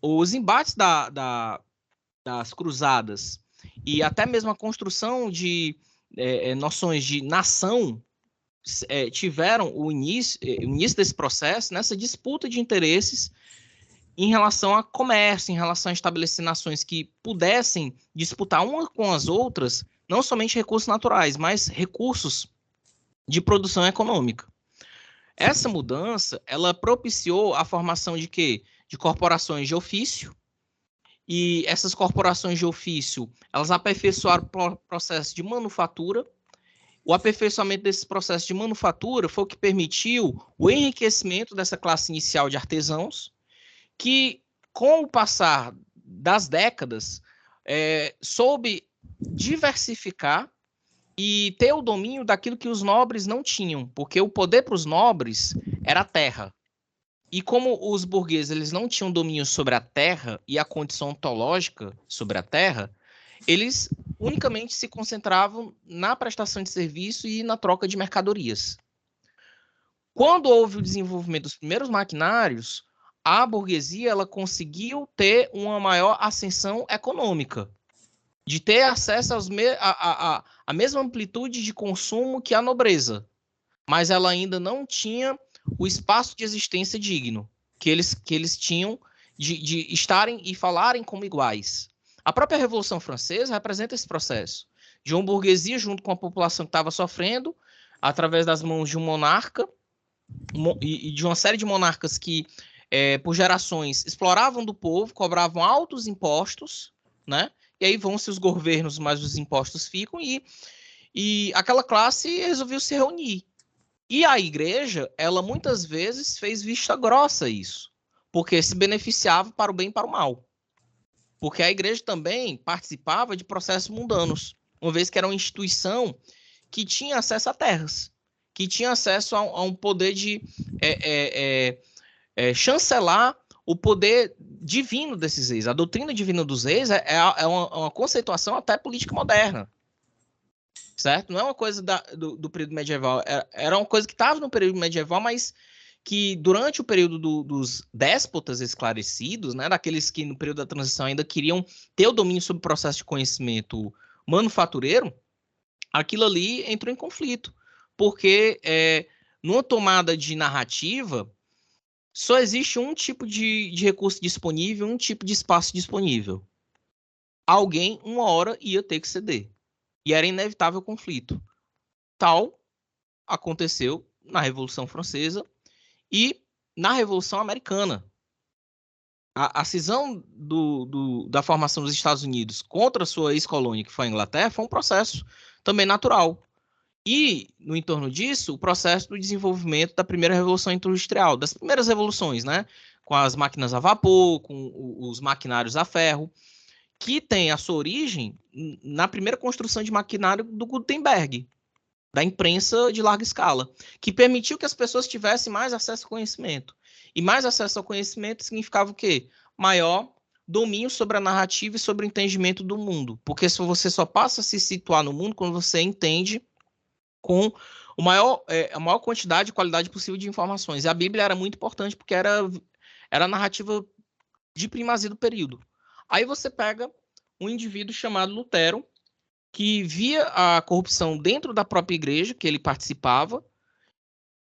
A: Os embates das cruzadas e até mesmo a construção de noções de nação tiveram o início desse processo nessa disputa de interesses em relação a comércio, em relação a estabelecer nações que pudessem disputar uma com as outras, não somente recursos naturais, mas recursos de produção econômica. Essa mudança, ela propiciou a formação de quê? De corporações de ofício, e essas corporações de ofício, elas aperfeiçoaram o processo de manufatura. O aperfeiçoamento desse processo de manufatura foi o que permitiu o enriquecimento dessa classe inicial de artesãos, que, com o passar das décadas, soube diversificar e ter o domínio daquilo que os nobres não tinham, porque o poder para os nobres era a terra. E como os burgueses eles não tinham domínio sobre a terra e a condição ontológica sobre a terra, eles unicamente se concentravam na prestação de serviço e na troca de mercadorias. Quando houve o desenvolvimento dos primeiros maquinários, a burguesia ela conseguiu ter uma maior ascensão econômica, de ter acesso à mesma amplitude de consumo que a nobreza, mas ela ainda não tinha o espaço de existência digno que eles tinham de estarem e falarem como iguais. A própria Revolução Francesa representa esse processo de uma burguesia junto com a população que estava sofrendo através das mãos de um monarca e de uma série de monarcas que por gerações exploravam do povo, cobravam altos impostos, né? E aí vão-se os governos, mas os impostos ficam, e aquela classe resolveu se reunir. E a igreja, ela muitas vezes fez vista grossa a isso, porque se beneficiava para o bem e para o mal. Porque a igreja também participava de processos mundanos, uma vez que era uma instituição que tinha acesso a terras, que tinha acesso a um poder de chancelar o poder divino desses reis. A doutrina divina dos reis é uma conceituação até política moderna, certo? Não é uma coisa do período medieval, era uma coisa que estava no período medieval, mas que durante o período dos déspotas esclarecidos, né, daqueles que no período da transição ainda queriam ter o domínio sobre o processo de conhecimento manufatureiro, aquilo ali entrou em conflito, porque numa tomada de narrativa, só existe um tipo de recurso disponível, um tipo de espaço disponível. Alguém, uma hora, ia ter que ceder. E era inevitável o conflito. Tal aconteceu na Revolução Francesa e na Revolução Americana. A cisão da formação dos Estados Unidos contra a sua ex-colônia, que foi a Inglaterra, foi um processo também natural. E, no entorno disso, o processo do desenvolvimento da primeira revolução industrial, das primeiras revoluções, né? Com as máquinas a vapor, com os maquinários a ferro, que tem a sua origem na primeira construção de maquinário do Gutenberg, da imprensa de larga escala, que permitiu que as pessoas tivessem mais acesso ao conhecimento. E mais acesso ao conhecimento significava o quê? Maior domínio sobre a narrativa e sobre o entendimento do mundo. Porque se você só passa a se situar no mundo quando você entende com a maior quantidade e qualidade possível de informações. E a Bíblia era muito importante porque era a narrativa de primazia do período. Aí você pega um indivíduo chamado Lutero, que via a corrupção dentro da própria igreja que ele participava,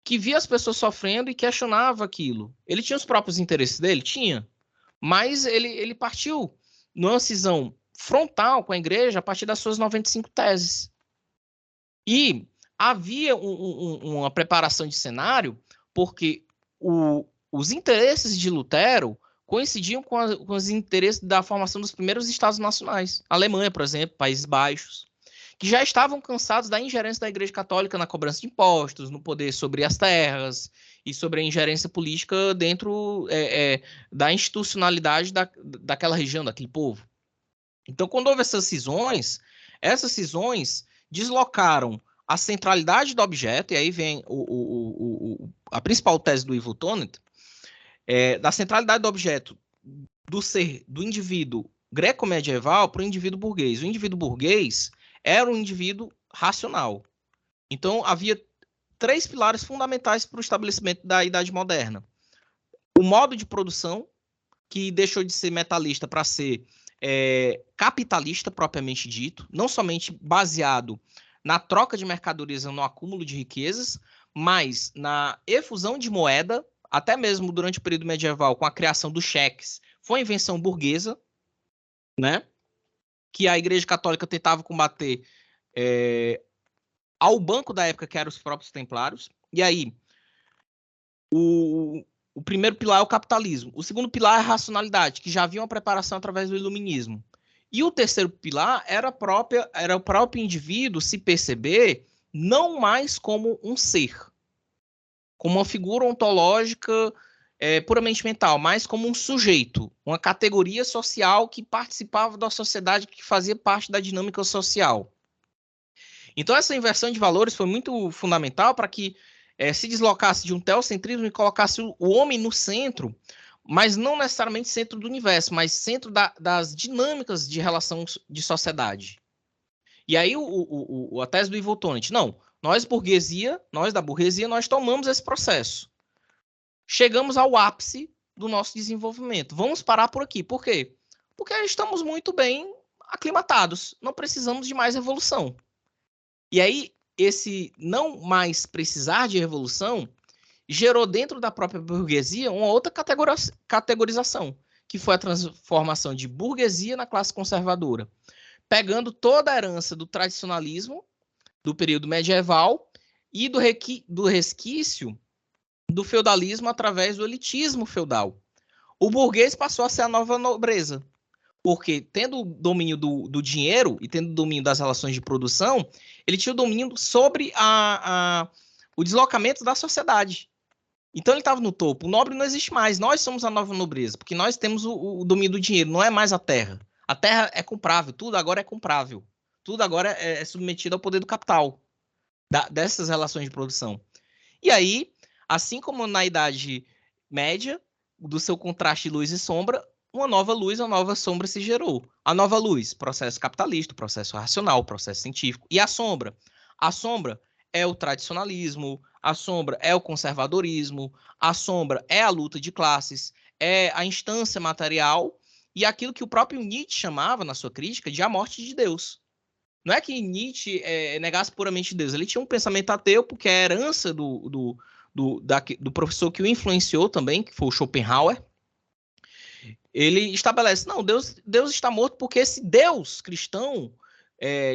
A: que via as pessoas sofrendo e questionava aquilo. Ele tinha os próprios interesses dele? Tinha. Mas ele partiu numa cisão frontal com a igreja a partir das suas 95 teses. E havia uma preparação de cenário, porque os interesses de Lutero coincidiam com os interesses da formação dos primeiros estados nacionais. A Alemanha, por exemplo, Países Baixos, que já estavam cansados da ingerência da Igreja Católica na cobrança de impostos, no poder sobre as terras e sobre a ingerência política dentro da institucionalidade daquela região, daquele povo. Então, quando houve essas cisões deslocaram a centralidade do objeto, e aí vem a principal tese do Ivo Tonet, da centralidade do objeto do ser do indivíduo greco-medieval para o indivíduo burguês. O indivíduo burguês era um indivíduo racional. Então, havia 3 pilares fundamentais para o estabelecimento da Idade Moderna. O modo de produção, que deixou de ser metalista para ser capitalista propriamente dito, não somente baseado na troca de mercadorias, no acúmulo de riquezas, mas na efusão de moeda, até mesmo durante o período medieval, com a criação dos cheques, foi uma invenção burguesa, né? Que a Igreja Católica tentava combater ao banco da época, que eram os próprios templários. E aí, o primeiro pilar é o capitalismo. O segundo pilar é a racionalidade, que já havia uma preparação através do iluminismo. E o terceiro pilar era o próprio indivíduo se perceber não mais como um ser, como uma figura ontológica puramente mental, mas como um sujeito, uma categoria social que participava da sociedade, que fazia parte da dinâmica social. Então, essa inversão de valores foi muito fundamental para que se deslocasse de um teocentrismo e colocasse o homem no centro, mas não necessariamente centro do universo, mas centro das dinâmicas de relação de sociedade. E aí a tese do Ivo Tonet, não, nós da burguesia, nós tomamos esse processo. Chegamos ao ápice do nosso desenvolvimento. Vamos parar por aqui. Por quê? Porque estamos muito bem aclimatados, não precisamos de mais revolução. E aí, esse não mais precisar de revolução gerou dentro da própria burguesia uma outra categorização, que foi a transformação de burguesia na classe conservadora, pegando toda a herança do tradicionalismo do período medieval e do resquício do feudalismo através do elitismo feudal. O burguês passou a ser a nova nobreza, porque tendo o domínio do dinheiro e tendo o domínio das relações de produção, ele tinha o domínio sobre o deslocamento da sociedade. Então ele estava no topo. O nobre não existe mais. Nós somos a nova nobreza, porque nós temos o domínio do dinheiro, não é mais a terra. A terra é comprável, tudo agora é comprável. Tudo agora é submetido ao poder do capital, dessas relações de produção. E aí, assim como na Idade Média, do seu contraste de luz e sombra, uma nova luz, uma nova sombra se gerou. A nova luz, processo capitalista, processo racional, processo científico. E a sombra? A sombra é o tradicionalismo, a sombra é o conservadorismo, a sombra é a luta de classes, é a instância material e aquilo que o próprio Nietzsche chamava, na sua crítica, de a morte de Deus. Não é que Nietzsche negasse puramente Deus, ele tinha um pensamento ateu, porque é a herança do professor que o influenciou também, que foi o Schopenhauer. Ele estabelece, não, Deus está morto porque esse Deus cristão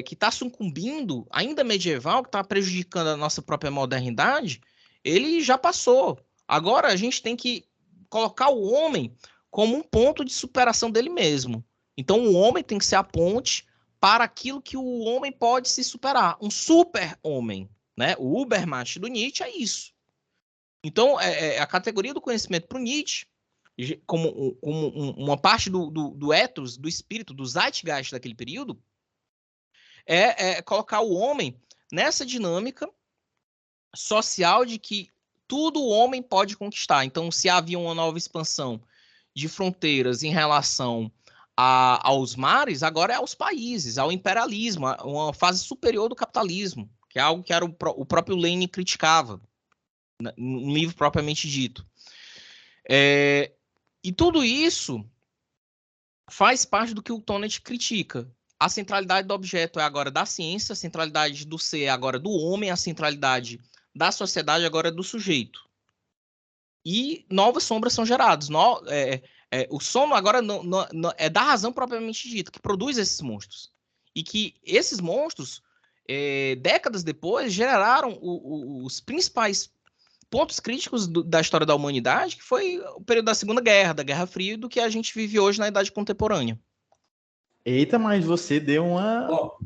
A: que está sucumbindo, ainda medieval, que está prejudicando a nossa própria modernidade, ele já passou. Agora a gente tem que colocar o homem como um ponto de superação dele mesmo. Então o homem tem que ser a ponte para aquilo que o homem pode se superar. Um super-homem, né? O Übermensch do Nietzsche é isso. Então, a categoria do conhecimento para o Nietzsche, como uma parte do ethos, do espírito, do zeitgeist daquele período, é colocar o homem nessa dinâmica social de que tudo o homem pode conquistar. Então, se havia uma nova expansão de fronteiras em relação aos mares, agora é aos países, ao imperialismo, uma fase superior do capitalismo, que é algo que o próprio Lenin criticava, num livro propriamente dito. E tudo isso faz parte do que o Tonet critica. A centralidade do objeto é agora da ciência, a centralidade do ser é agora do homem, a centralidade da sociedade agora é do sujeito. E novas sombras são geradas. O sono agora é da razão propriamente dita, que produz esses monstros. E que esses monstros, décadas depois, geraram os principais pontos críticos da história da humanidade, que foi o período da Segunda Guerra, da Guerra Fria, e do que a gente vive hoje na Idade Contemporânea.
C: Eita, mas você deu
B: Ó,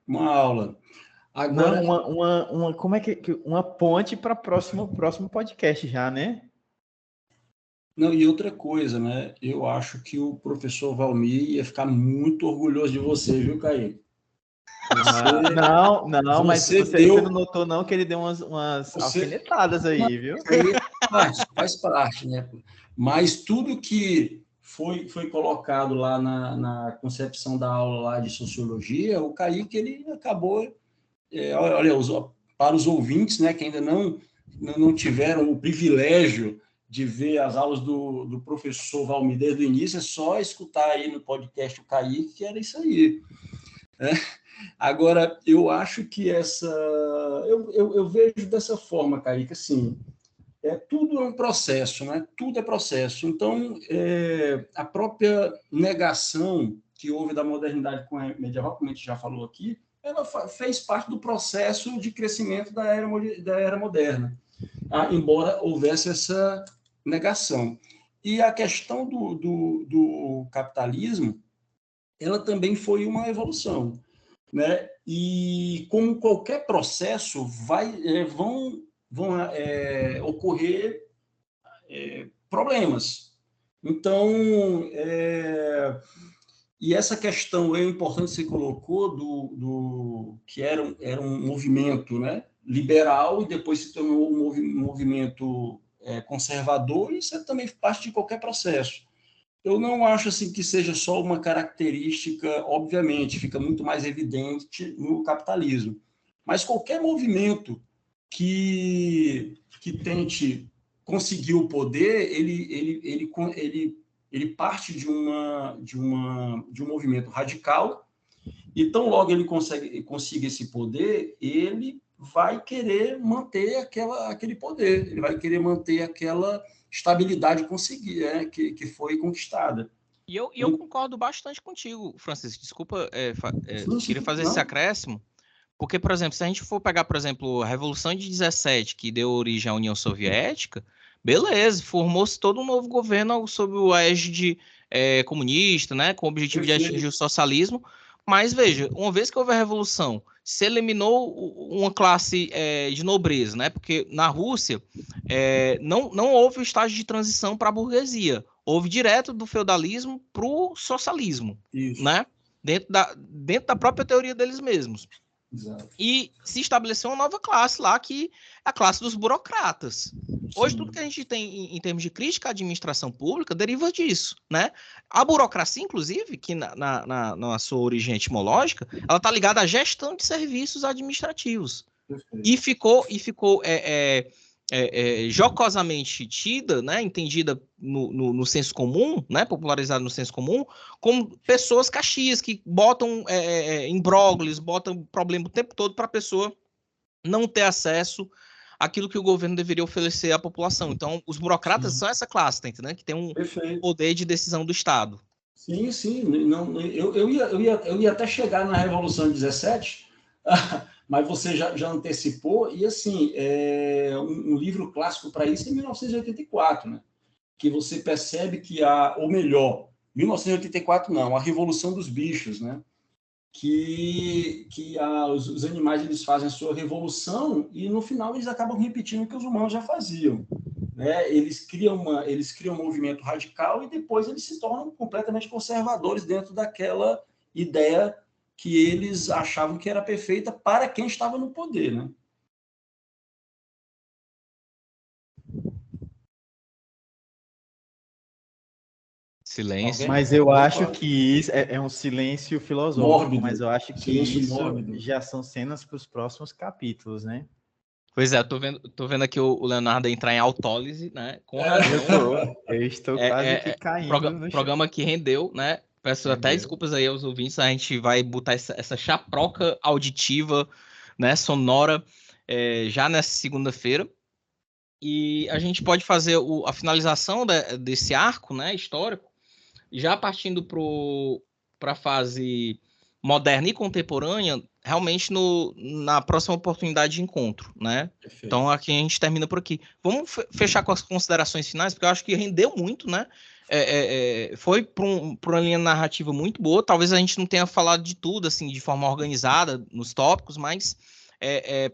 B: uma aula. Agora,
C: como é que uma ponte para próximo podcast já, né?
B: não, e outra coisa, né? Eu acho que o professor Valmir ia ficar muito orgulhoso de você, viu, Caí?
C: Não, mas
B: você
C: você não notou não que ele deu umas alfinetadas aí, viu?
B: Faz parte, né? Mas tudo que foi colocado lá na concepção da aula lá de sociologia, o Kaique, ele acabou, olha, para os ouvintes, né, que ainda não tiveram o privilégio de ver as aulas do professor Valmir desde o início, é só escutar aí no podcast o Kaique, que era isso aí. Agora, eu acho que eu vejo dessa forma, Kaique, assim, tudo é um processo, né? Tudo é processo. Então, a própria negação que houve da modernidade com a medieval, como a gente já falou aqui, ela fez parte do processo de crescimento da era moderna, embora houvesse essa negação. E a questão do capitalismo, ela também foi uma evolução, né? E como qualquer processo, vão ocorrer problemas. Então, e essa questão é importante que você colocou que era um movimento, né, liberal, e depois se tornou um movimento conservador, e isso é também parte de qualquer processo. Eu não acho assim que seja só uma característica, obviamente, fica muito mais evidente no capitalismo. Mas qualquer movimento que tente conseguir o poder, ele parte de um movimento radical, e tão logo ele consiga esse poder, ele vai querer manter aquele poder, ele vai querer manter aquela estabilidade que foi conquistada.
A: E eu concordo bastante contigo, Francisco. Desculpa, queria fazer esse acréscimo, porque, por exemplo, se a gente for pegar, por exemplo, a Revolução de 17, que deu origem à União Soviética, beleza, formou-se todo um novo governo sob o égide comunista, né, com o objetivo de atingir o socialismo. Mas, veja, uma vez que houve a Revolução, se eliminou uma classe de nobreza, né, porque na Rússia não houve o estágio de transição para a burguesia, houve direto do feudalismo para o socialismo, né, dentro da própria teoria deles mesmos.
B: Exato.
A: E se estabeleceu uma nova classe lá, que é a classe dos burocratas. Hoje, tudo que a gente tem em termos de crítica à administração pública deriva disso, né? A burocracia, inclusive, que na sua origem etimológica, ela está ligada à gestão de serviços administrativos. Perfeito. E ficou jocosamente tida, né, entendida no senso comum, né, popularizada no senso comum, como pessoas caxias que botam imbróglios, botam problema o tempo todo para a pessoa não ter acesso àquilo que o governo deveria oferecer à população. Então, os burocratas são essa classe, tá entendendo? Que tem um poder de decisão do Estado.
B: Sim. Não, eu ia até chegar na Revolução de 17, mas você já antecipou, e assim, um livro clássico para isso é 1984, né? Que você percebe que ou melhor, 1984 não, a Revolução dos Bichos, né? Que os animais eles fazem a sua revolução e no final eles acabam repetindo o que os humanos já faziam, né? Eles criam um movimento radical e depois eles se tornam completamente conservadores dentro daquela ideia que eles achavam que era perfeita para quem estava no poder, né?
A: Silêncio.
C: Mas eu acho que isso é um silêncio filosófico, mórbido, mas eu acho que isso já são cenas para os próximos capítulos, né?
A: Pois é, tô vendo aqui o Leonardo entrar em autólise, né? Com
C: eu estou quase que caindo.
A: Programa que rendeu, né? Peço até desculpas aí aos ouvintes, a gente vai botar essa chaproca auditiva, né, sonora, já nessa segunda-feira. E a gente pode fazer a finalização desse arco, né, histórico, já partindo para a fase moderna e contemporânea, realmente na próxima oportunidade de encontro, né?
B: Perfeito.
A: Então, aqui a gente termina por aqui. Vamos fechar com as considerações finais, porque eu acho que rendeu muito, né? Foi para uma linha narrativa muito boa. Talvez a gente não tenha falado de tudo, assim, de forma organizada nos tópicos, mas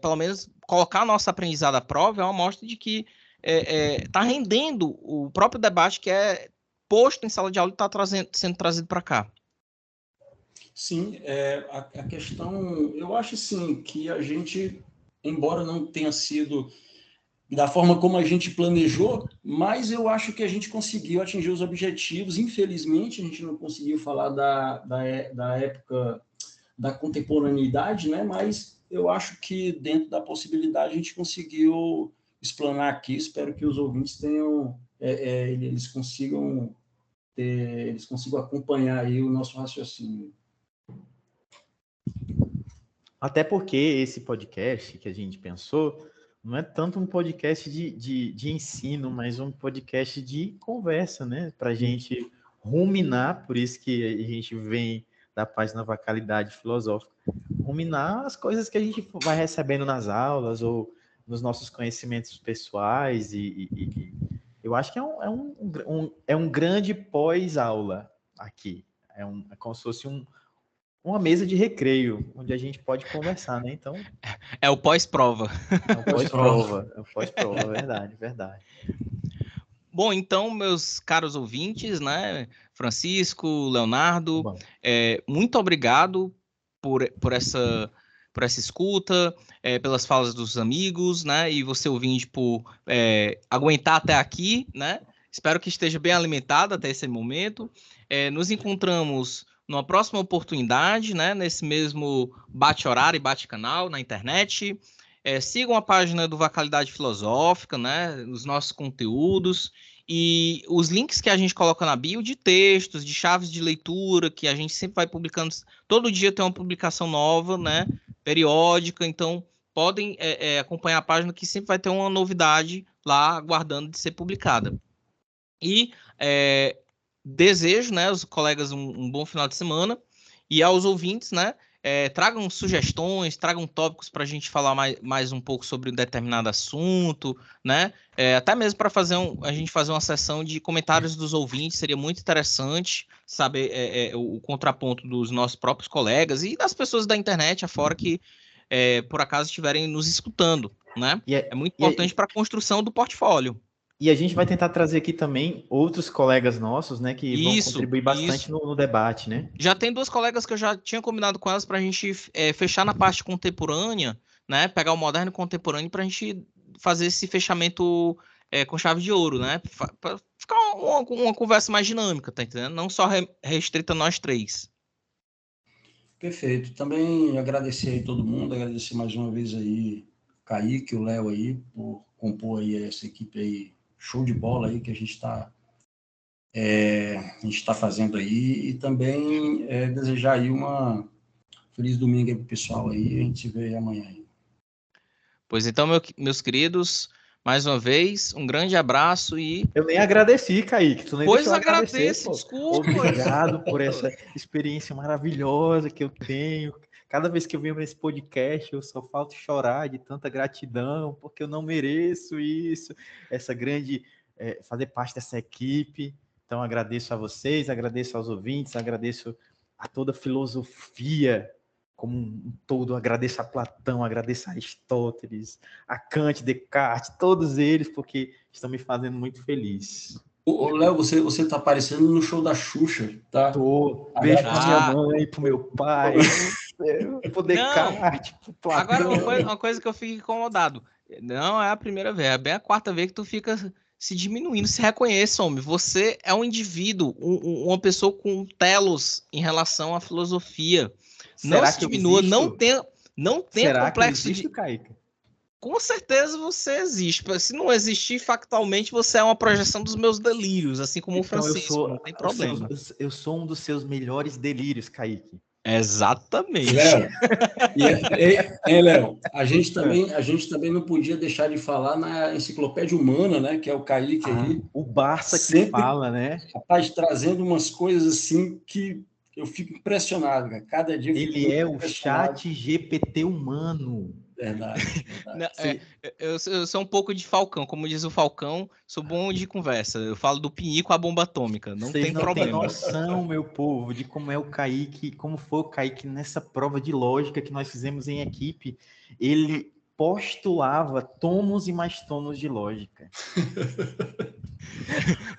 A: pelo menos colocar a nossa aprendizado à prova é uma amostra de que está rendendo o próprio debate que é posto em sala de aula e está sendo trazido para cá.
B: Sim, a questão, eu acho sim que a gente, embora não tenha sido da forma como a gente planejou, mas eu acho que a gente conseguiu atingir os objetivos. Infelizmente, a gente não conseguiu falar da época da contemporaneidade, né? Mas eu acho que dentro da possibilidade a gente conseguiu explanar aqui. Espero que os ouvintes tenham, eles consigam acompanhar aí o nosso raciocínio.
C: Até porque esse podcast que a gente pensou não é tanto um podcast de ensino, mas um podcast de conversa, né? Para a gente ruminar, por isso que a gente vem da página Vacalidade Filosófica, ruminar as coisas que a gente vai recebendo nas aulas ou nos nossos conhecimentos pessoais e eu acho que é um grande pós-aula aqui. É como se fosse uma mesa de recreio, onde a gente pode conversar, né? Então...
A: É o pós-prova.
C: É o pós-prova. É o pós-prova, verdade, verdade.
A: Bom, então, meus caros ouvintes, né? Francisco, Leonardo, muito obrigado por essa escuta, pelas falas dos amigos, né? E você, ouvinte, por aguentar até aqui, né? Espero que esteja bem alimentado até esse momento. Nos encontramos numa próxima oportunidade, né? Nesse mesmo bate-horário e bate-canal na internet. Sigam a página do Vacalidade Filosófica, né? Os nossos conteúdos e os links que a gente coloca na bio de textos, de chaves de leitura, que a gente sempre vai publicando. Todo dia tem uma publicação nova, né? Periódica. Então, podem acompanhar a página que sempre vai ter uma novidade lá aguardando de ser publicada. E desejo, né, aos colegas um bom final de semana e aos ouvintes, né, tragam sugestões, tragam tópicos para a gente falar mais um pouco sobre um determinado assunto, né, até mesmo para a gente fazer uma sessão de comentários dos ouvintes, seria muito interessante saber o contraponto dos nossos próprios colegas e das pessoas da internet afora que por acaso estiverem nos escutando, né, é muito importante para a construção do portfólio.
C: E a gente vai tentar trazer aqui também outros colegas nossos, né, que vão contribuir bastante no debate, né?
A: Já tem duas colegas que eu já tinha combinado com elas para a gente fechar na parte contemporânea, né? Pegar o moderno e contemporâneo para a gente fazer esse fechamento com chave de ouro, né? Para ficar uma conversa mais dinâmica, tá entendendo? Não só restrita a nós três.
B: Perfeito. Também agradecer aí todo mundo, agradecer mais uma vez aí o Kaique, o Léo aí, por compor aí essa equipe aí, show de bola aí que a gente está fazendo aí, e também desejar aí uma feliz domingo aí pro pessoal aí, a gente se vê amanhã aí.
A: Pois então, meus queridos, mais uma vez, um grande abraço e...
C: Eu nem agradeci, Kaique, tu nem
A: pois
C: deixou
A: agradeço, desculpa.
C: Obrigado por essa experiência maravilhosa que eu tenho. Cada vez que eu venho nesse podcast, eu só falto chorar de tanta gratidão, porque eu não mereço isso, essa grande... fazer parte dessa equipe. Então, agradeço a vocês, agradeço aos ouvintes, agradeço a toda a filosofia como um todo, agradeço a Platão, agradeço a Aristóteles, a Kant, Descartes, todos eles, porque estão me fazendo muito feliz.
B: Ô, Léo, você tá aparecendo no show da Xuxa, tá?
C: Beijo pra minha mãe, pro meu pai, pro Descartes, pro Platão.
A: Agora, uma coisa que eu fico incomodado. Não é a primeira vez, é bem a quarta vez que tu fica se diminuindo. Se reconheça, homem. Você é um indivíduo, uma pessoa com telos em relação à filosofia. Não se diminua, não tenha complexo
C: de... Kaique?
A: Com certeza você existe. Se não existir factualmente, você é uma projeção dos meus delírios, assim como o Francisco, não tem problema.
C: Eu sou um dos seus melhores delírios, Kaique.
A: Exatamente.
B: Léo, a gente também não podia deixar de falar na Enciclopédia Humana, né? Que é o Kaique aí.
C: O Barça que fala, né?
B: Rapaz, trazendo umas coisas assim que Eu fico impressionado, cara. Cada dia eu fico
C: Ele é o
B: impressionado.
C: chat GPT humano.
B: Verdade.
A: Não, eu sou um pouco de Falcão, como diz o Falcão, sou bom de conversa. Eu falo do pinico à bomba atômica, não
C: Vocês
A: tem
C: não
A: problema.
C: têm noção, meu povo, de como é o Kaique, como foi o Kaique nessa prova de lógica que nós fizemos em equipe. Ele postulava tomos e mais tomos de lógica.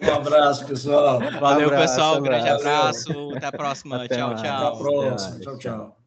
B: Um abraço, pessoal.
A: Valeu,
C: Abraço,
A: pessoal. Grande
C: abraço.
A: abraço. Até a próxima.
C: Até
A: tchau,
C: mais.
B: Até a
A: tchau.
B: próxima.
C: mais.
B: Tchau, tchau.